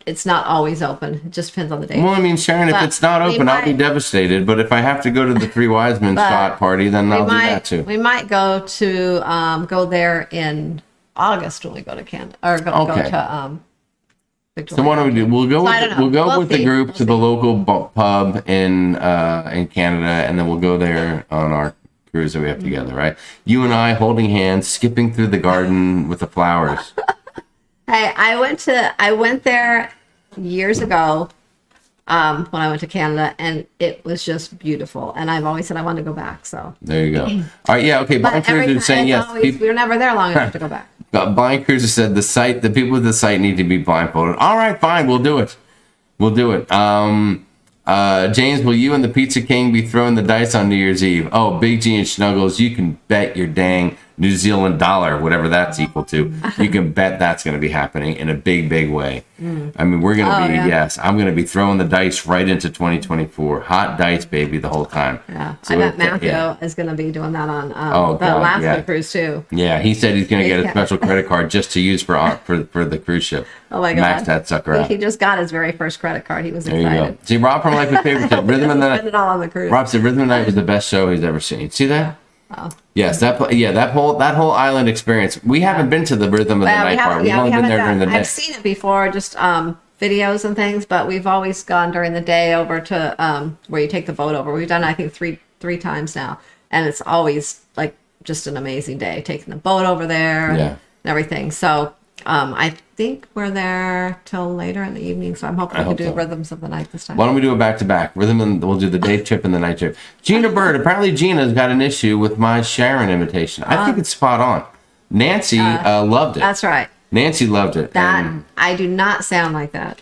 it's not always open. It just depends on the day. Well, I mean, Sharon, if it's not open, I'll be devastated. But if I have to go to the 3 wise men shot party, then I'll do that too. We might go to go there in August when we go to Canada or go to Victoria. So what do we do? We'll go with the group to the local pub in Canada, and then we'll go there on our cruise that we have together, right? You and I holding hands, skipping through the garden with the flowers. Hey, I went there years ago when I went to Canada, and it was just beautiful. And I've always said I want to go back. So there you go. All right, yeah, okay. Blind Cruiser is saying yes. We were never there long enough to go back. Blind Cruiser said the people with the site need to be blindfolded. All right, fine, we'll do it. James, will you and the Pizza King be throwing the dice on New Year's Eve? Oh, Big G and Snuggles, you can bet your dang New Zealand dollar, whatever that's equal to. You can bet that's going to be happening in a big, big way. I mean, we're going to yes, I'm going to be throwing the dice right into 2024. Hot dice, baby, the whole time. Yeah, so I bet Matthew is going to be doing that on the Alaska cruise too. Yeah, he said he's going to get a special credit card just to use for the cruise ship. Oh my God. Max that sucker out. He just got his very first credit card. He was excited. There you go. See, Rob from Life with Paper said Rhythm of the Night. Spend it all on the cruise. Rob said Rhythm of the Night was the best show he's ever seen. See that? Oh. Yes, that whole island experience. We haven't been to the Rhythm of the Night part. We've only been there during the day. I've seen it before, just videos and things, but we've always gone during the day over to where you take the boat over. We've done I think three times now, and it's always like just an amazing day taking the boat over there and everything. So I think we're there till later in the evening, so I'm hoping we can do Rhythms of the Night this time. Why don't we do it back to back? We'll do the day trip and the night trip. Gina Bird, apparently Gina's got an issue with my Sharon imitation. I think it's spot on. Nancy loved it. That's right. Nancy loved it. I do not sound like that.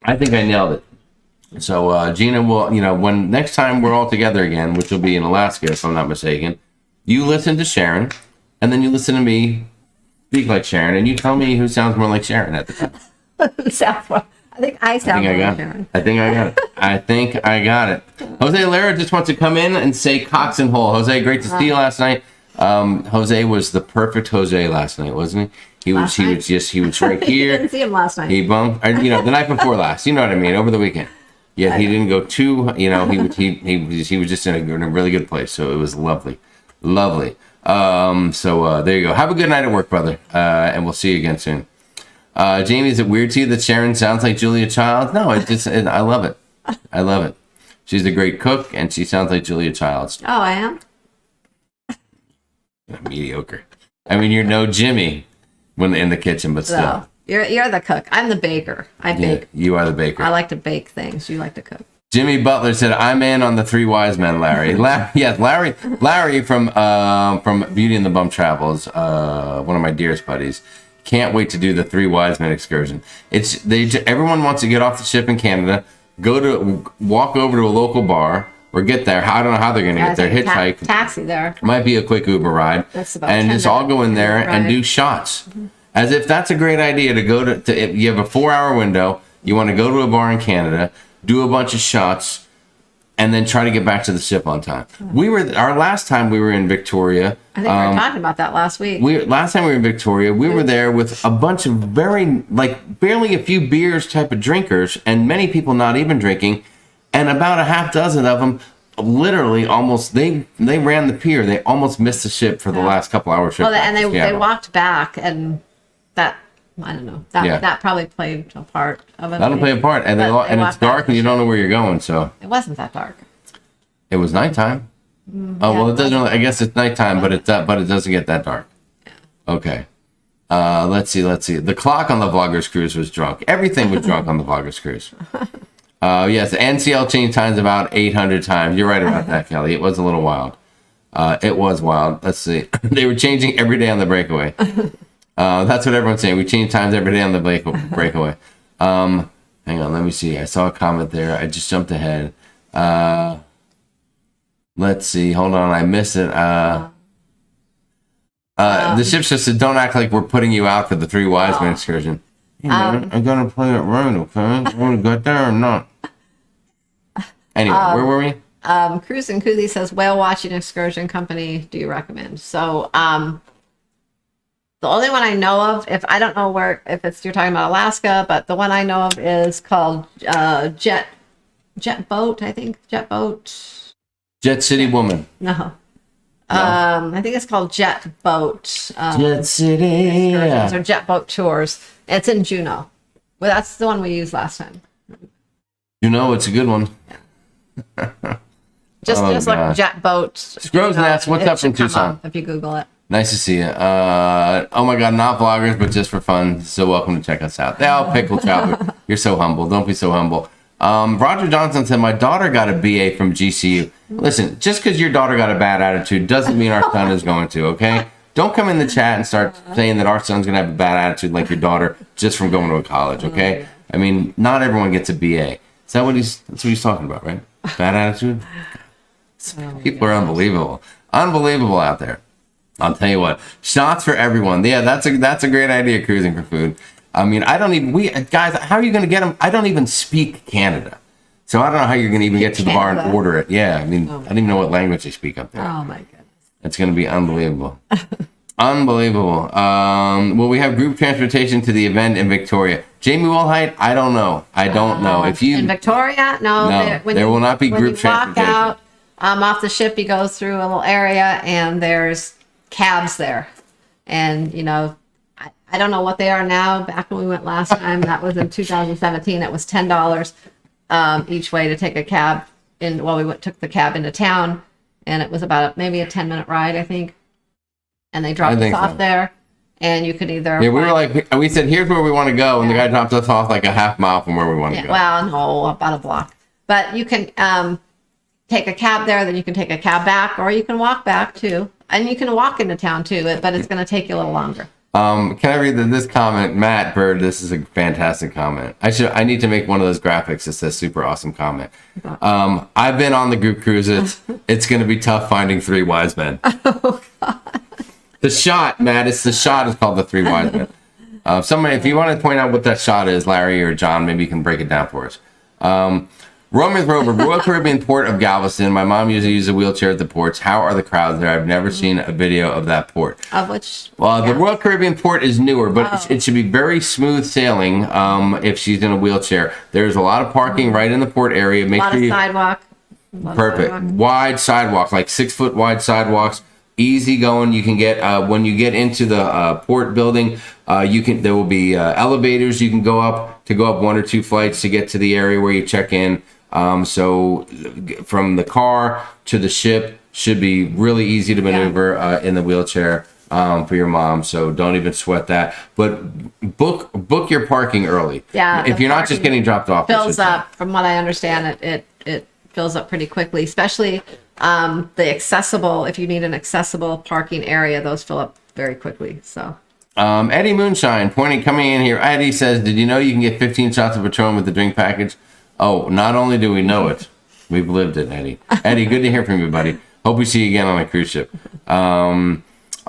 I think I nailed it. So Gina will, when next time we're all together again, which will be in Alaska, if I'm not mistaken, you listen to Sharon, and then you listen to me speak like Sharon, and you tell me who sounds more like Sharon at the time. I think I sound more like Sharon. I think I got it. Jose Lara just wants to come in and say Cox and Hole. Jose, great to see you last night. Jose was the perfect Jose last night, wasn't he? He was right here. I didn't see him last night. He bumped, the night before last. You know what I mean? Over the weekend. Yeah, he didn't go too. He was just in a really good place. So it was lovely. So there you go. Have a good night at work, brother. And we'll see you again soon. Jamie, is it weird to you that Sharon sounds like Julia Childs? No, I love it. I love it. She's a great cook, and she sounds like Julia Childs. Oh, I am? Mediocre. I mean, you're no Jimmy when in the kitchen, but still. No, you're the cook. I'm the baker. I bake. You are the baker. I like to bake things. You like to cook. Jimmy Butler said, "I'm in on the 3 wise men, Larry." Yes, Larry from Beauty and the Bum Travels, one of my dearest buddies. Can't wait to do the 3 wise men excursion. Everyone wants to get off the ship in Canada, walk over to a local bar, or get there. I don't know how they're going to get there. Hitchhike, taxi there. Might be a quick Uber ride, and just all go in there and do shots. Mm-hmm. As if that's a great idea to go to. If you have a 4-hour window, you want to go to a bar in Canada. Do a bunch of shots, and then try to get back to the ship on time. Our last time we were in Victoria. I think we were talking about that last week. Last time we were in Victoria, we were there with a bunch of barely a few beers type of drinkers, and many people not even drinking, and about a half dozen of them literally almost they ran the pier. They almost missed the ship for the last couple hours. Well, and they walked back, and that I don't know that probably played a part of it. That'll play a part, and it's dark, and you don't know where you're going. So it wasn't that dark. It was nighttime. Well, it doesn't. I guess it's nighttime, but it doesn't get that dark. Okay. Let's see. The clock on the Vloggers Cruise was drunk. Everything was drunk on the Vloggers Cruise. Yes, NCL changed times about 800 times. You're right about that, Kelly. It was a little wild. It was wild. Let's see. They were changing every day on the breakaway. That's what everyone's saying. We change times every day on the breakaway. Hang on, let me see. I saw a comment there. I just jumped ahead. Let's see. Hold on. I missed it. The ship just said, don't act like we're putting you out for the Three Wise Men excursion. Hey, man, I'm going to play it right, okay? I'm going to get there or not. Anyway, where were we? Cruise and Koozie says, whale watching excursion company, do you recommend? So, the only one I know of, if I don't know if you're talking about Alaska, but the one I know of is called Jet Boat, I think. Jet Boat. Jet City Woman. No. I think it's called Jet Boat. Jet City. Or Jet Boat Tours. It's in Juneau. Well, that's the one we used last time. Juneau, it's a good one. Just look Jet Boat. Scrubs Nest, what's up from Tucson? If you Google it. Nice to see you. Oh my God, not vloggers, but just for fun. So welcome to check us out. Oh, Pickle Chopper, you're so humble. Don't be so humble. Roger Johnson said, my daughter got a BA from GCU. Listen, just because your daughter got a bad attitude doesn't mean our son is going to, okay? Don't come in the chat and start saying that our son's going to have a bad attitude like your daughter just from going to a college, okay? I mean, not everyone gets a BA. Is that what that's what he's talking about, right? Bad attitude? People are unbelievable. Unbelievable out there. I'll tell you what, shots for everyone. Yeah, that's a great idea, cruising for food. I mean, guys, how are you going to get them? I don't even speak Canada. So I don't know how you're going to even get to the bar and order it. Yeah, I mean, I don't even know what language they speak up there. Oh, my goodness. It's going to be unbelievable. Unbelievable. Will we have group transportation to the event in Victoria? Jamie Wilhite, I don't know. I don't know. If you in Victoria, no, there will not be group transportation. Walk out off the ship, you go through a little area, and there's cabs there. And, you know, I don't know what they are now. Back when we went last time, that was in 2017, it was $10 each way to take a cab took the cab into town, and it was about maybe a 10-minute ride, I think. And they dropped us off there, and you could either we said, here's where we want to go, and the guy dropped us off like a half mile from where we want to go. Well, no, about a block. But you can take a cab there, then you can take a cab back, or you can walk back too. And you can walk into town too, but it's going to take you a little longer. Can I read this comment? Matt Bird, this is a fantastic comment. I need to make one of those graphics that says super awesome comment. I've been on the group cruises. It's going to be tough finding Three Wise Men. Oh, God. The shot, Matt, it's the shot is called the Three Wise Men. If you want to point out what that shot is, Larry or John, maybe you can break it down for us. Romans Rover, Royal Caribbean Port of Galveston. My mom usually uses a wheelchair at the ports. How are the crowds there? I've never seen a video of that port. Of which? Well, the Royal Caribbean Port is newer, but it should be very smooth sailing if she's in a wheelchair. There's a lot of parking right in the port area. Make sure sidewalk. Perfect. Wide sidewalks, like 6-foot wide sidewalks. Easy going. You can get when you get into the port building. There will be elevators. You can go up 1 or 2 flights to get to the area where you check in. So from the car to the ship should be really easy to maneuver in the wheelchair for your mom. So don't even sweat that. But book your parking early. Yeah. If you're not just getting dropped off. Fills up. From what I understand, it fills up pretty quickly, especially the accessible. If you need an accessible parking area, those fill up very quickly. So. Eddie Moonshine coming in here. Eddie says, "Did you know you can get 15 shots of Patron with the drink package?" Oh, not only do we know it, we've lived it, Eddie. Eddie, good to hear from you, buddy. Hope we see you again on a cruise ship. I'll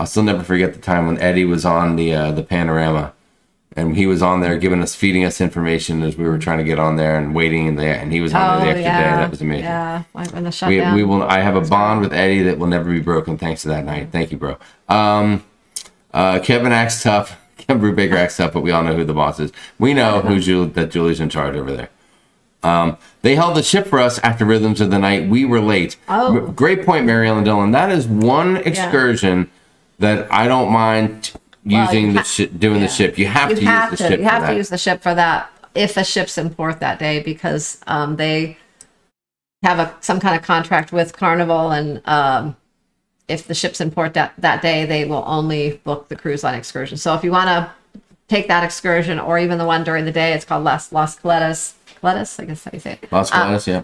still never forget the time when Eddie was on the Panorama, And he was on there feeding us information as we were trying to get on there and waiting and he was on there the extra day. That was amazing. Yeah, when the shutdown. We will. I have a bond with Eddie that will never be broken thanks to that night. Thank you, bro. Kevin acts tough. Kevin Brubaker acts tough, but we all know who the boss is. We know that Julie's in charge over there. They held the ship for us after Rhythms of the Night. We were late. Oh. Great point, Mary Ellen Dillon. That is one excursion that I don't mind using the ship. You have to use the ship. You have to use the ship for that if the ship's in port that day, because they have some kind of contract with Carnival, and if the ship's in port that day, they will only book the cruise line excursion. So if you want to take that excursion, or even the one during the day, it's called Las Coletas. Coletas, I guess how you say it. Las Coletas, yeah.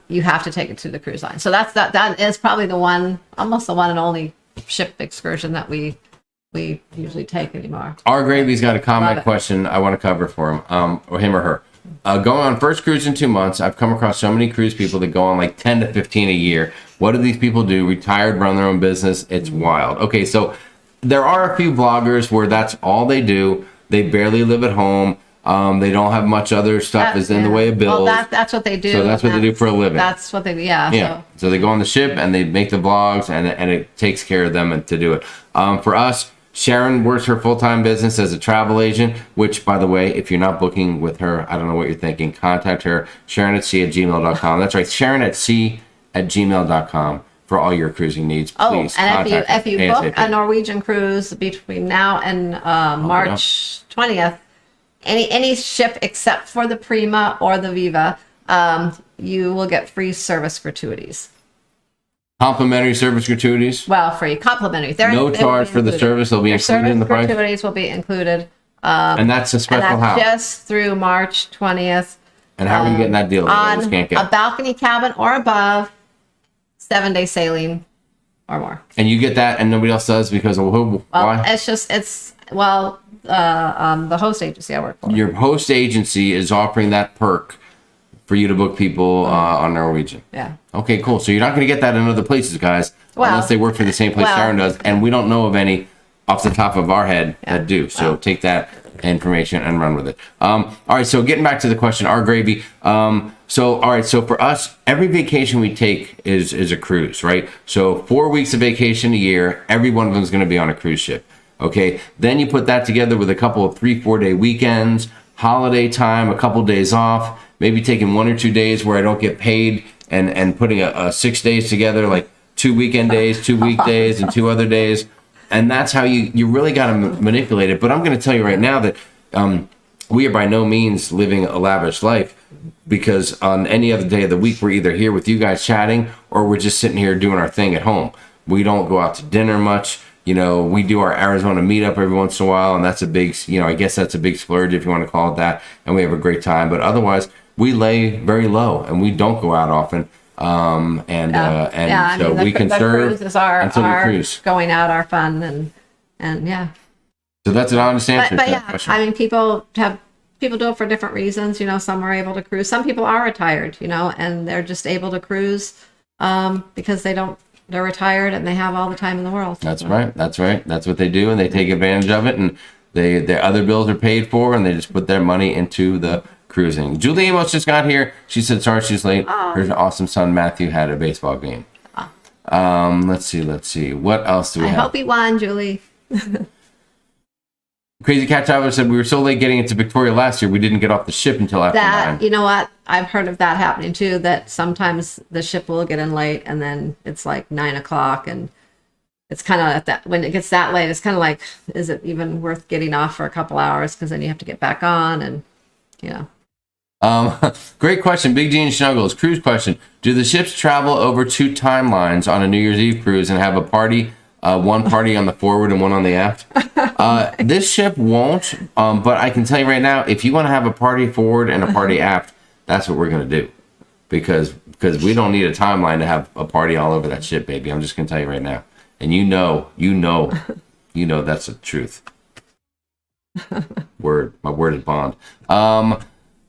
You have to take it to the cruise line. So that is probably almost the one and only ship excursion that we usually take anymore. Our Gravy's got a comment question I want to cover for him, or him or her. Going on first cruise in 2 months, I've come across so many cruise people that go on like 10 to 15 a year. What do these people do? Retired, run their own business. It's wild. Okay, so there are a few vloggers where that's all they do. They barely live at home. They don't have much other stuff in the way of bills. Well, that's what they do. So that's what they do for a living. That's what they do, yeah. Yeah. So they go on the ship and they make the vlogs, and it takes care of them to do it. For us, Sharon works her full-time business as a travel agent, which, by the way, if you're not booking with her, I don't know what you're thinking. Contact her, sharonatsea@gmail.com. That's right, sharonatsea@gmail.com for all your cruising needs. Please and if you book a Norwegian cruise between now and March 20th, any ship except for the Prima or the Viva, you will get free service gratuities. Complimentary service gratuities? Well, free. Complimentary. No charge for the service. They'll be included in the price? Gratuities will be included. And that's a special how? Just through March 20th. And how are you getting that deal? On a balcony cabin or above, 7-day sailing or more. And you get that and nobody else does because of why? The host agency I work for. Your host agency is offering that perk for you to book people on Norwegian. Yeah. Okay, cool. So you're not going to get that in other places, guys, unless they work for the same place Sharon does, and we don't know of any off the top of our head that do. So take that information and run with it. All right, so getting back to the question, our gravy. So for us, every vacation we take is a cruise, right? So 4 weeks of vacation a year, every one of them is going to be on a cruise ship. Okay, then you put that together with a couple of 3-4 day weekends, holiday time, a couple days off, maybe taking 1 or 2 days where I don't get paid, and putting a 6 days together, like 2 weekend days, 2 weekdays, and 2 other days. And that's how you really got to manipulate it. But I'm going to tell you right now that we are by no means living a lavish life, because on any other day of the week, we're either here with you guys chatting, or we're just sitting here doing our thing at home. We don't go out to dinner much. You know, we do our Arizona meetup every once in a while, and that's a big, I guess that's a big splurge if you want to call it that, and we have a great time. But otherwise, we lay very low, and we don't go out often. So we conserve until we cruise. Going out are fun, and yeah. So that's an honest answer to that question. I mean, people do it for different reasons. Some are able to cruise. Some people are retired, and they're just able to cruise because they're retired and they have all the time in the world. That's right. That's what they do, and they take advantage of it, and their other bills are paid for, and they just put their money into the cruising. Julie Amos just got here. She said sorry she's late. Her awesome son Matthew had a baseball game. Let's see. What else do we have? I hope he won, Julie. Crazy Cat Traveler said we were so late getting into Victoria last year we didn't get off the ship until after 9. You know what? I've heard of that happening too, that sometimes the ship will get in late and then it's like 9 o'clock, and it's kind of at that, when it gets that late, it's kind of like, is it even worth getting off for a couple hours? Because then you have to get back on, and great question. Big Gene Snuggles. Cruise question. Do the ships travel over 2 timelines on a New Year's Eve cruise and have a party? One party on the forward and one on the aft. This ship won't, but I can tell you right now, if you want to have a party forward and a party aft, that's what we're going to do, because we don't need a timeline to have a party all over that ship, baby. I'm just going to tell you right now, and you know that's the truth. My word is bond.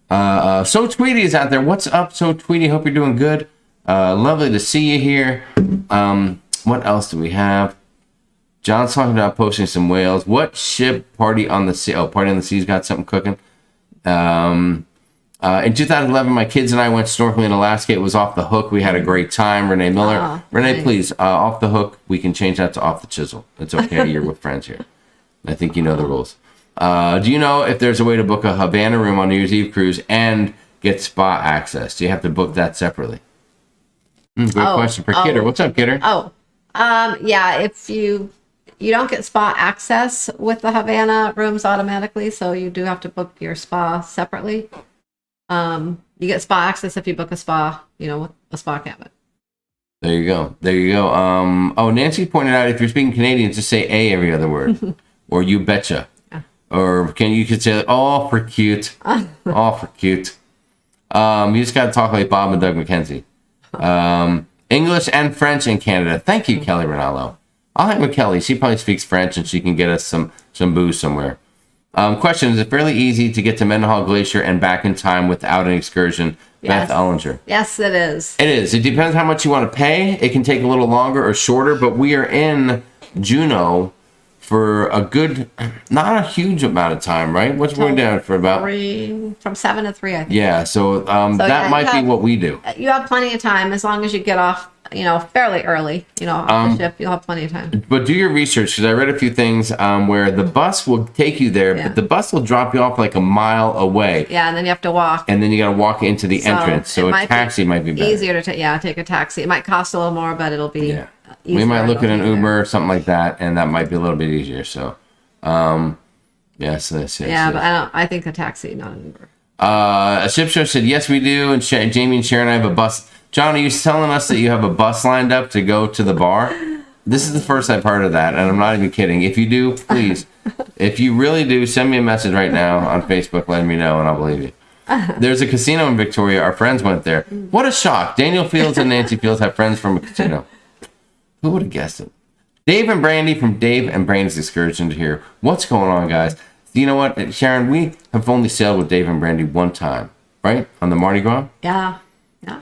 So Tweety is out there. What's up, So Tweety? Hope you're doing good. Lovely to see you here. What else do we have? John's talking about posting some whales. What ship? Party on the Sea? Oh, Party on the Sea's got something cooking. In 2011, my kids and I went snorkeling in Alaska. It was off the hook. We had a great time. Renee Miller. Oh, Renee, nice. please, off the hook. We can change that to off the chisel. It's okay. You're with friends here. I think you know the rules. Do you know if there's a way to book a Havana room on New Year's Eve cruise and get spa access? Do you have to book that separately? Great question for Kidder. What's up, Kidder? Yeah, if you don't get spa access with the Havana rooms automatically, so you do have to book your spa separately. You get spa access if you book a spa, with a spa cabin. There you go. Nancy pointed out if you're speaking Canadian, just say A every other word. Or you betcha. Yeah. Or you could say, oh, for cute. Oh, for cute. You just got to talk like Bob and Doug McKenzie. English and French in Canada. Thank you, Kelly Ronaldo. I'll hang with Kelly. She probably speaks French and she can get us some booze somewhere. Question, is it fairly easy to get to Mendenhall Glacier and back in time without an excursion? Yes. Beth Ellinger. Yes, it is. It is. It depends how much you want to pay. It can take a little longer or shorter, but we are in Juneau for a good, not a huge amount of time, right? What's going down for about? From 7 to 3, I think. Yeah, so that might be what we do. You have plenty of time as long as you get off, fairly early, off the ship. You'll have plenty of time. But do your research, because I read a few things where the bus will take you there, but the bus will drop you off like a mile away. Yeah, and then you have to walk. And then you got to walk into the entrance. So a taxi might be better. Easier to take a taxi. It might cost a little more, but it'll be easier. We might look at an Uber or something like that, and that might be a little bit easier. So, yes. But I think a taxi, not an Uber. A ship show said, yes, we do. And Jamie and Sharon, I have a bus. John, are you telling us that you have a bus lined up to go to the bar? This is the first I've heard of that, and I'm not even kidding. If you do, please, if you really do, send me a message right now on Facebook, letting me know, and I'll believe you. There's a casino in Victoria. Our friends went there. What a shock. Daniel Fields and Nancy Fields have friends from a casino. Who would have guessed it? Dave and Brandy from Dave and Brandy's Excursion here. What's going on, guys? You know what, Sharon? We have only sailed with Dave and Brandy one time, right? On the Mardi Gras? Yeah.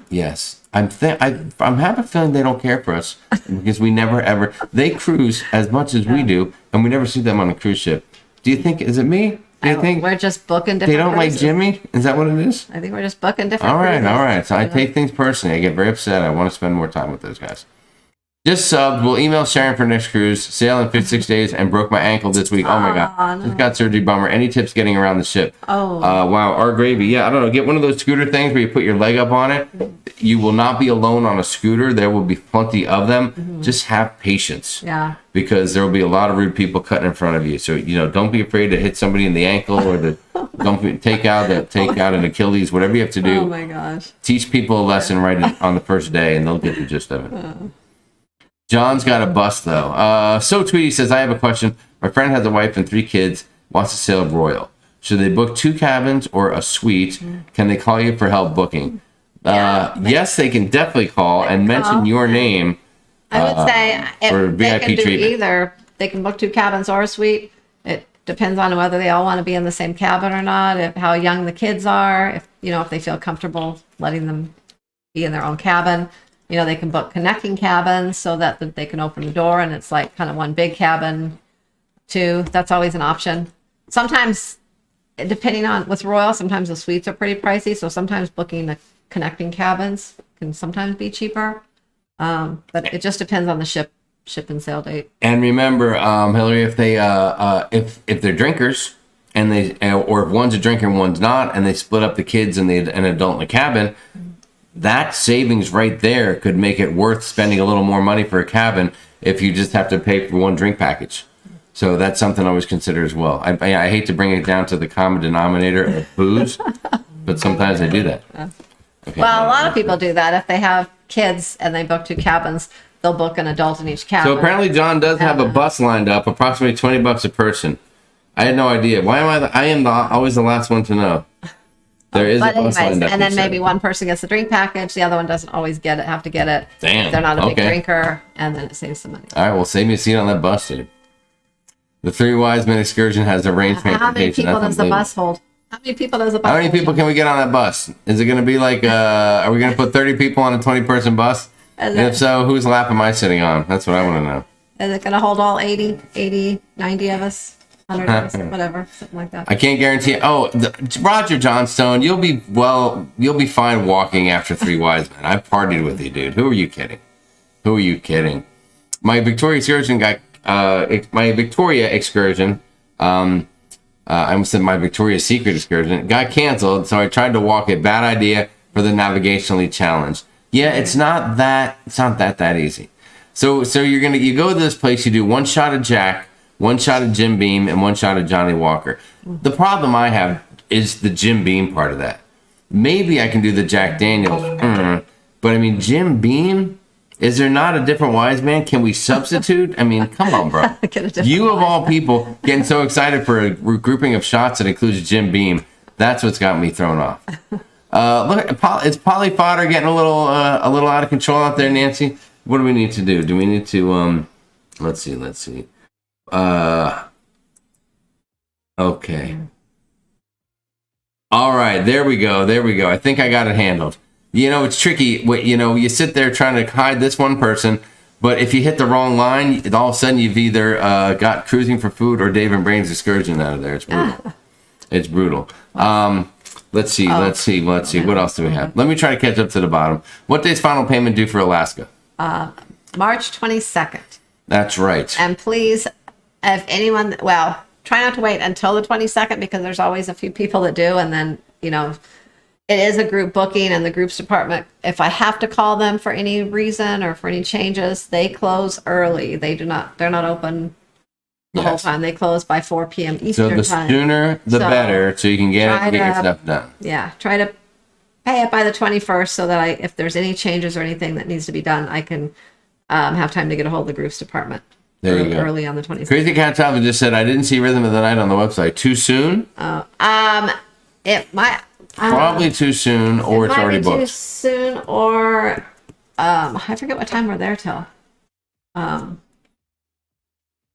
Yes. I'm having a feeling they don't care for us because we never ever. They cruise as much as we do, and we never see them on a cruise ship. Do you think? Is it me? Do you think we're just booking different? They don't cruises. like Jimmy? Is that what it is? I think we're just booking different. All cruises. right. So I take things personally. I get very upset. I want to spend more time with those guys. Just subbed. We'll email Sharon for next cruise. Sail in 56 days and broke my ankle this week. Oh my god. No. Just got surgery. Bummer. Any tips getting around the ship? Oh. Wow. Our gravy. Yeah, I don't know. Get one of those scooter things where you put your leg up on it. You will not be alone on a scooter. There will be plenty of them. Mm-hmm. Just have patience. Yeah. Because there will be a lot of rude people cutting in front of you. So don't be afraid to hit somebody in the ankle or to take out an Achilles. Whatever you have to do. Oh my gosh. Teach people a lesson right on the first day, and they'll get the gist of it. John's got a bus, though. So Tweety says, I have a question. My friend has a wife and 3 kids, wants to sail Royal. Should they book 2 cabins or a suite? Can they call you for help booking? Yes, they can definitely call and mention your name. I would say for they VIP can do treatment. either. They can book 2 cabins or a suite. It depends on whether they all want to be in the same cabin or not, how young the kids are, if they feel comfortable letting them be in their own cabin. They can book connecting cabins so that they can open the door and it's like kind of one big cabin, 2. That's always an option. Sometimes, depending on with Royal, sometimes the suites are pretty pricey. So sometimes booking the connecting cabins can sometimes be cheaper. But it just depends on the ship and sail date. And remember, Hillary, if they if they're drinkers and or if one's a drinker and one's not, and they split up the kids and an adult in the cabin. That savings right there could make it worth spending a little more money for a cabin if you just have to pay for one drink package. So that's something I always consider as well. I hate to bring it down to the common denominator of booze, but sometimes I do that. Okay. Well, a lot of people do that. If they have kids and they book 2 cabins, they'll book an adult in each cabin. So apparently John does have a bus lined up, approximately $20 a person. I had no idea. Why am I am always the last one to know. There is a bus lined up. And then maybe one person gets the drink package, the other one doesn't always have to get it. Damn. If they're not a big drinker, and then it saves some money. All right, well, save me a seat on that bus, dude. The 3 Wise Men excursion has arranged transportation. How many people does the bus hold? How many people does the bus hold? How many people can we get on that bus? Is it going to be like, are we going to put 30 people on a 20-person bus? And if so, whose lap am I sitting on? That's what I want to know. Is it going to hold all 80, 90 of us? 100 of us, whatever, something like that. I can't guarantee it. Oh, Roger Johnstone, you'll be fine walking after 3 wise men. I've partied with you, dude. Who are you kidding? My Victoria excursion I almost said my Victoria's Secret excursion got canceled, so I tried to walk it. Bad idea for the navigationally challenged. Yeah, it's not that easy. So you go to this place, you do 1 shot of Jack, 1 shot of Jim Beam, and 1 shot of Johnny Walker. The problem I have is the Jim Beam part of that. Maybe I can do the Jack Daniels, but I mean Jim Beam. Is there not a different wise man? Can we substitute? I mean, come on, bro. You of all people getting so excited for a grouping of shots that includes Jim Beam. That's what's got me thrown off. Look, is Polly Fodder getting a little out of control out there, Nancy? What do we need to do? Do we need to let's see. Okay. All right, there we go. I think I got it handled. You know, it's tricky. You sit there trying to hide this one person, but if you hit the wrong line, all of a sudden you've either got Cruising for Food or Dave and Brain's excursion out of there. It's brutal. It's brutal. Let's see. What else do we have? Let me try to catch up to the bottom. What day's final payment due for Alaska? March 22nd. That's right. And please, if anyone, try not to wait until the 22nd because there's always a few people that do, and then, it is a group booking, and the groups department, if I have to call them for any reason or for any changes, they close early. They're not open the whole time. They close by 4 p.m. Eastern time. So the sooner, the better, so you can get your stuff done. Yeah, try to pay it by the 21st so that if there's any changes or anything that needs to be done, I can have time to get a hold of the groups department. There you go. Early on the 22nd. Crazy Cat Travel just said, I didn't see Rhythm of the Night on the website. Too soon? It might... Probably too soon, or it's already booked. Too soon, or I forget what time we're there till.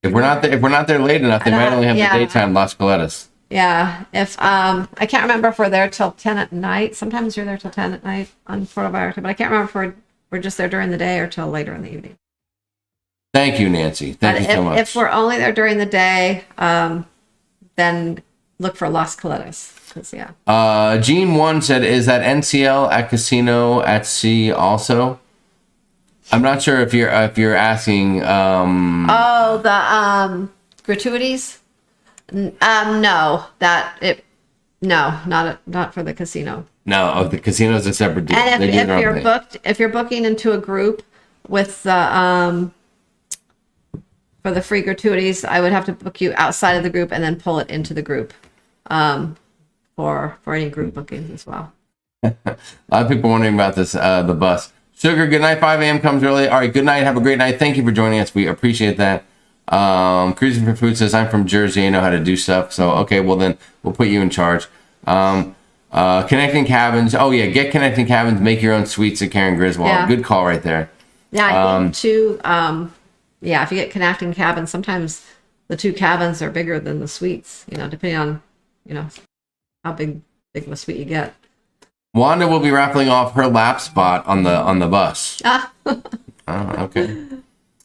If we're not there late enough, they might only have the daytime Las Coletas. Yeah, if I can't remember if we're there till 10 at night. Sometimes you're there till 10 at night on Puerto Vallarta, but I can't remember if we're just there during the day or till later in the evening. Thank you, Nancy. Thank you so much. If we're only there during the day, then look for Las Coletas. Yeah. Gene 1 said, is that NCL at Casino at Sea also? I'm not sure if you're asking. The gratuities. No, not for the casino. No, the casino's a separate deal. And if you're booking into a group with the for the free gratuities, I would have to book you outside of the group and then pull it into the group. For any group bookings as well. A lot of people wondering about this, the bus. Sugar, good night. 5 a.m. comes early. All right, good night. Have a great night. Thank you for joining us. We appreciate that. Cruising for Food says, I'm from Jersey. I know how to do stuff. So, okay, well, then we'll put you in charge. Connecting Cabins. Oh, yeah, get Connecting Cabins. Make your own suites at Karen Griswold. Yeah. Good call right there. Yeah, I think too, if you get Connecting Cabins, sometimes the 2 cabins are bigger than the suites, depending on, how big of a suite you get. Wanda will be raffling off her lap spot on the bus. Oh, okay.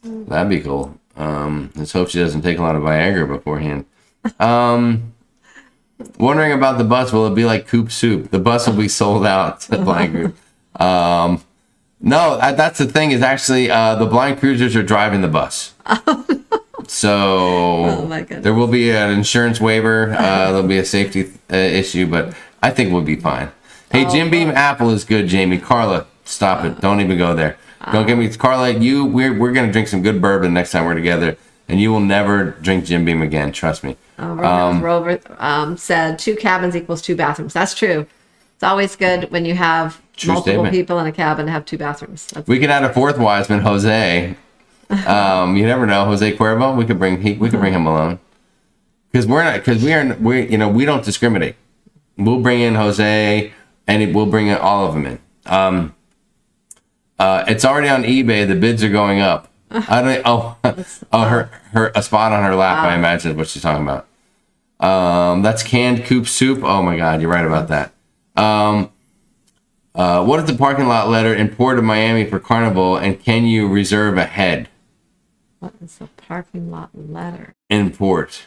That'd be cool. Let's hope she doesn't take a lot of Viagra beforehand. Wondering about the bus. Will it be like Coop Soup? The bus will be sold out to the blind group. No, that's the thing is actually the blind cruisers are driving the bus. So there will be an insurance waiver. There'll be a safety issue, but I think we'll be fine. Hey, Jim Beam Apple is good, Jamie. Carla, stop it. Don't even go there. Don't get me. Carla, we're going to drink some good bourbon next time we're together, and you will never drink Jim Beam again. Trust me. Rover said 2 cabins equals 2 bathrooms. That's true. It's always good when you have multiple people in a cabin to have 2 bathrooms. We could add a 4th Wiseman, Jose. You never know, Jose Cuervo. We could bring him along because we don't discriminate. We'll bring in Jose, and we'll bring in all of them in. It's already on eBay. The bids are going up. Her a spot on her lap. I imagine is what she's talking about. That's canned Coop Soup. Oh my God, you're right about that. What is the parking lot letter in Port of Miami for Carnival, and can you reserve ahead? What is the parking lot letter? In port.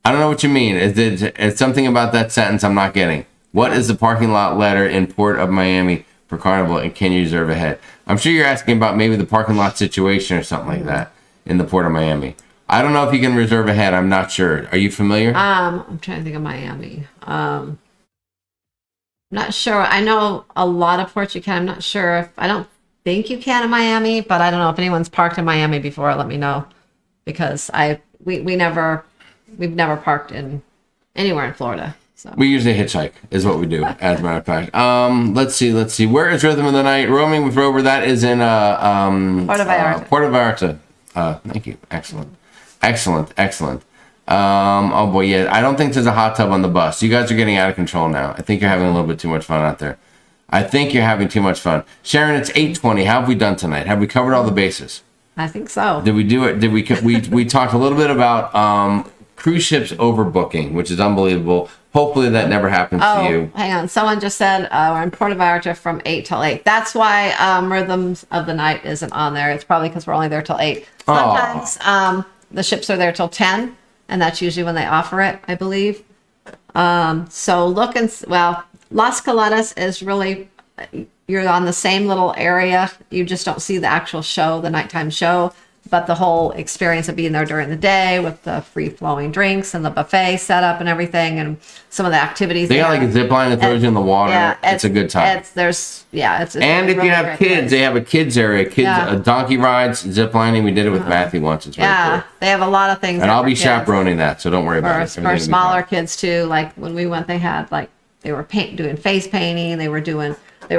I don't know what you mean. It's something about that sentence I'm not getting. What is the parking lot letter in Port of Miami for Carnival, and can you reserve ahead? I'm sure you're asking about maybe the parking lot situation or something like that in the Port of Miami. I don't know if you can reserve ahead. I'm not sure. Are you familiar? I'm trying to think of Miami. Not sure. I know a lot of ports you can. I'm not sure if I don't think you can in Miami, but I don't know if anyone's parked in Miami before. Let me know, because we've never parked in anywhere in Florida. So we usually hitchhike is what we do, as a matter of fact. Let's see. Where is Rhythm of the Night? Roaming with Rover. That is in Puerto Vallarta. Puerto Vallarta. Thank you. Excellent. Oh boy, yeah. I don't think there's a hot tub on the bus. You guys are getting out of control now. I think you're having a little bit too much fun out there. I think you're having too much fun. Sharon, it's 8:20. How have we done tonight? Have we covered all the bases? I think so. Did we do it? Did we talked a little bit about cruise ships overbooking, which is unbelievable. Hopefully that never happens to you. Hang on. Someone just said we're in Puerto Vallarta from 8 till 8. That's why Rhythms of the Night isn't on there. It's probably because we're only there till 8. Sometimes the ships are there till 10, and that's usually when they offer it, I believe. So look Las Caletas is really, you're on the same little area. You just don't see the actual show, the nighttime show. But the whole experience of being there during the day with the free flowing drinks and the buffet setup and everything, and some of the activities. They got like a zip line that throws you in the water. Yeah, it's a good time. It's and if really you have kids, place. they have a kids area, donkey rides, zip lining. We did it with Matthew once. It's very cool. They have a lot of things. And I'll be kids. chaperoning that, so don't worry about it. For smaller kids too. Like when we went, they had they were doing face painting. They were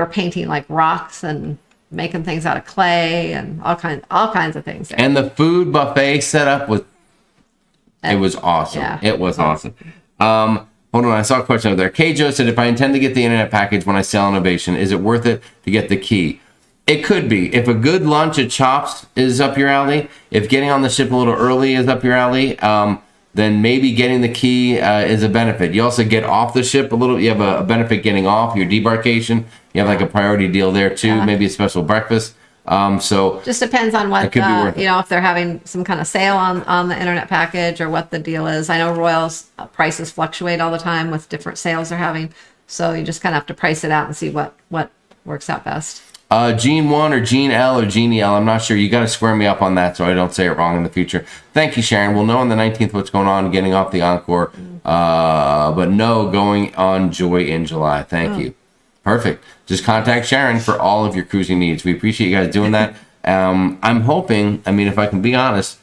painting like rocks and making things out of clay and all kinds of things there. And the food buffet setup was awesome. Yeah. It was awesome. Hold on, I saw a question over there. K. Joe said, if I intend to get the internet package when I sail on Ovation, is it worth it to get the key? It could be. If a good lunch at Chops is up your alley, if getting on the ship a little early is up your alley, then maybe getting the key is a benefit. You also get off the ship a little. You have a benefit getting off your debarkation. You have like a priority deal there too. Maybe a special breakfast. So just depends on what if they're having some kind of sale on the internet package or what the deal is. I know Royal's prices fluctuate all the time with different sales they're having, so you just kind of have to price it out and see what works out best. Gene 1 or Gene L or Genie L, I'm not sure. You got to square me up on that so I don't say it wrong in the future. Thank you, Sharon. We'll know on the 19th what's going on, getting off the Encore. But no, going on Joy in July. Thank you. Perfect. Just contact Sharon for all of your cruising needs. We appreciate you guys doing that. I'm hoping, if I can be honest,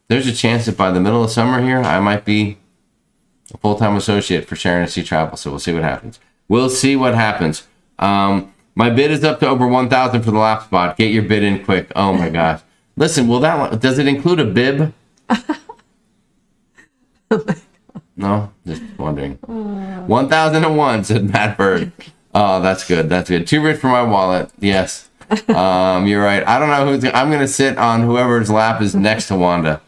there's a chance that by the middle of summer here, I might be a full-time associate for Sharonatsea Travel. So we'll see what happens. My bid is up to over 1,000 for the lap spot. Get your bid in quick. Oh my gosh. Listen, does it include a bib? No, just wondering. 1,001 said Matt Bird. Oh, that's good. Too rich for my wallet. Yes. You're right. I don't know I'm going to sit on whoever's lap is next to Wanda.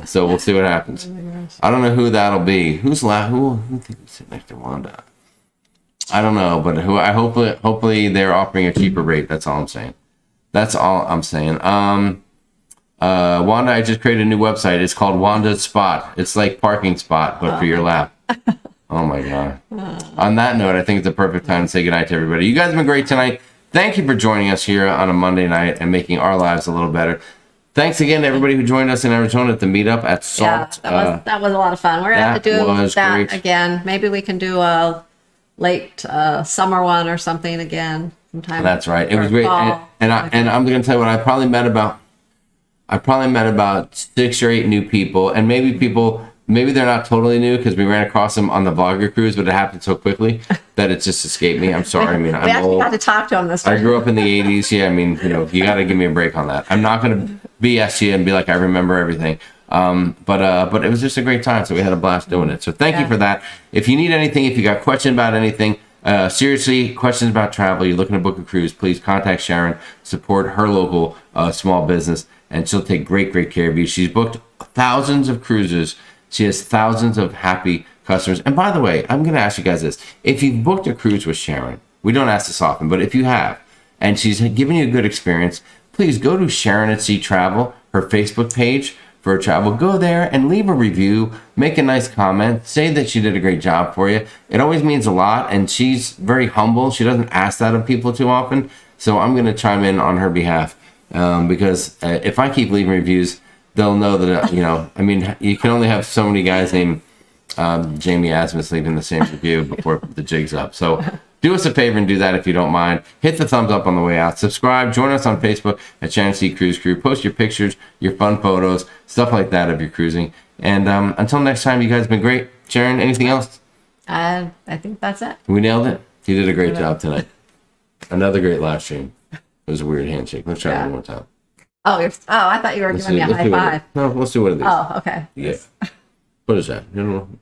So we'll see what happens. I don't know who that'll be. Who's lap? Who think we sit next to Wanda? I don't know, but hopefully they're offering a cheaper rate. That's all I'm saying. Wanda, I just created a new website. It's called Wanda's Spot. It's like Parking Spot, but for your lap. Oh my God. On that note, I think it's a perfect time to say goodnight to everybody. You guys have been great tonight. Thank you for joining us here on a Monday night and making our lives a little better. Thanks again to everybody who joined us in Arizona at the meetup at Salt. Yeah, that was a lot of fun. We're going to do that great. again. Maybe we can do a late summer one or something again sometime. That's right. It was great. And I'm going to tell you what, I probably met about 6 or 8 new people, and maybe they're not totally new because we ran across them on the vlogger cruise, but it happened so quickly that it just escaped me. I'm sorry. We actually got to talk to them this time. I grew up in the 80s. Yeah, you got to give me a break on that. I'm not going to BS you and be like, I remember everything. But it was just a great time, so we had a blast doing it. So thank you for that. If you need anything, if you got questions about anything, seriously, questions about travel, you're looking to book a cruise, please contact Sharon, support her local small business, and she'll take great care of you. She's booked thousands of cruises. She has thousands of happy customers. And by the way, I'm going to ask you guys this. If you've booked a cruise with Sharon, we don't ask this often, but if you have, and she's given you a good experience, please go to Sharon at Sea Travel, her Facebook page for her travel. Go there and leave a review, make a nice comment, say that she did a great job for you. It always means a lot, and she's very humble. She doesn't ask that of people too often, so I'm going to chime in on her behalf because if I keep leaving reviews, they'll know that, I mean, you can only have so many guys named Jamie Asmus leaving the same review before the jig's up. So do us a favor and do that if you don't mind. Hit the thumbs up on the way out. Subscribe. Join us on Facebook at Sharonatsea Cruise Crew. Post your pictures, your fun photos, stuff like that of your cruising. And until next time, you guys have been great. Sharon, anything else? I think that's it. We nailed it. You did a great job tonight. Another great live stream. It was a weird handshake. Let's try it one more time. Oh, I thought you were giving me a high five. No, let's do one of these. Oh, okay. Yeah. What is that? You don't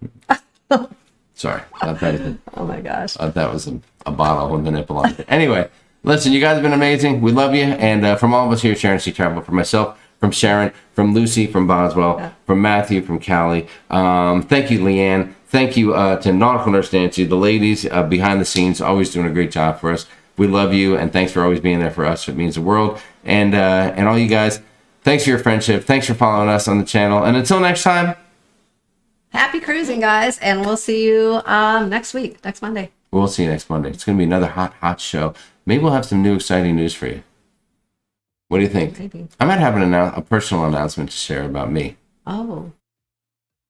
know? Sorry. Oh my gosh. That was a bottle with the nipple on it. Anyway, listen, you guys have been amazing. We love you. And from all of us here at Sharonatsea Travel, from myself, from Sharon, from Lucy, from Boswell, from Matthew, from Callie. Thank you, Leanne. Thank you to Nautical Nurse Nancy, the ladies behind the scenes, always doing a great job for us. We love you, and thanks for always being there for us. It means the world. And all you guys, thanks for your friendship. Thanks for following us on the channel. And until next time, happy cruising, guys, and we'll see you next week, next Monday. We'll see you next Monday. It's going to be another hot show. Maybe we'll have some new exciting news for you. What do you think? Maybe. I might have a personal announcement to share about me. Oh,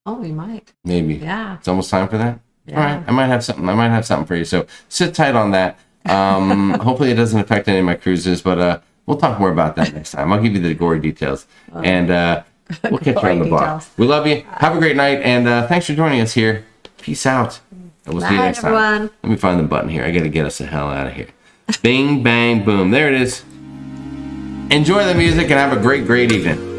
you might. Maybe. Yeah. It's almost time for that. Yeah. All right. I might have something for you. So sit tight on that. Hopefully it doesn't affect any of my cruises, but we'll talk more about that next time. I'll give you the gory details. And we'll catch you on the block. We love you. Have a great night, and thanks for joining us here. Peace out. And we'll see you next time. Let me find the button here. I got to get us the hell out of here. Bing, bang, boom. There it is. Enjoy the music and have a great evening.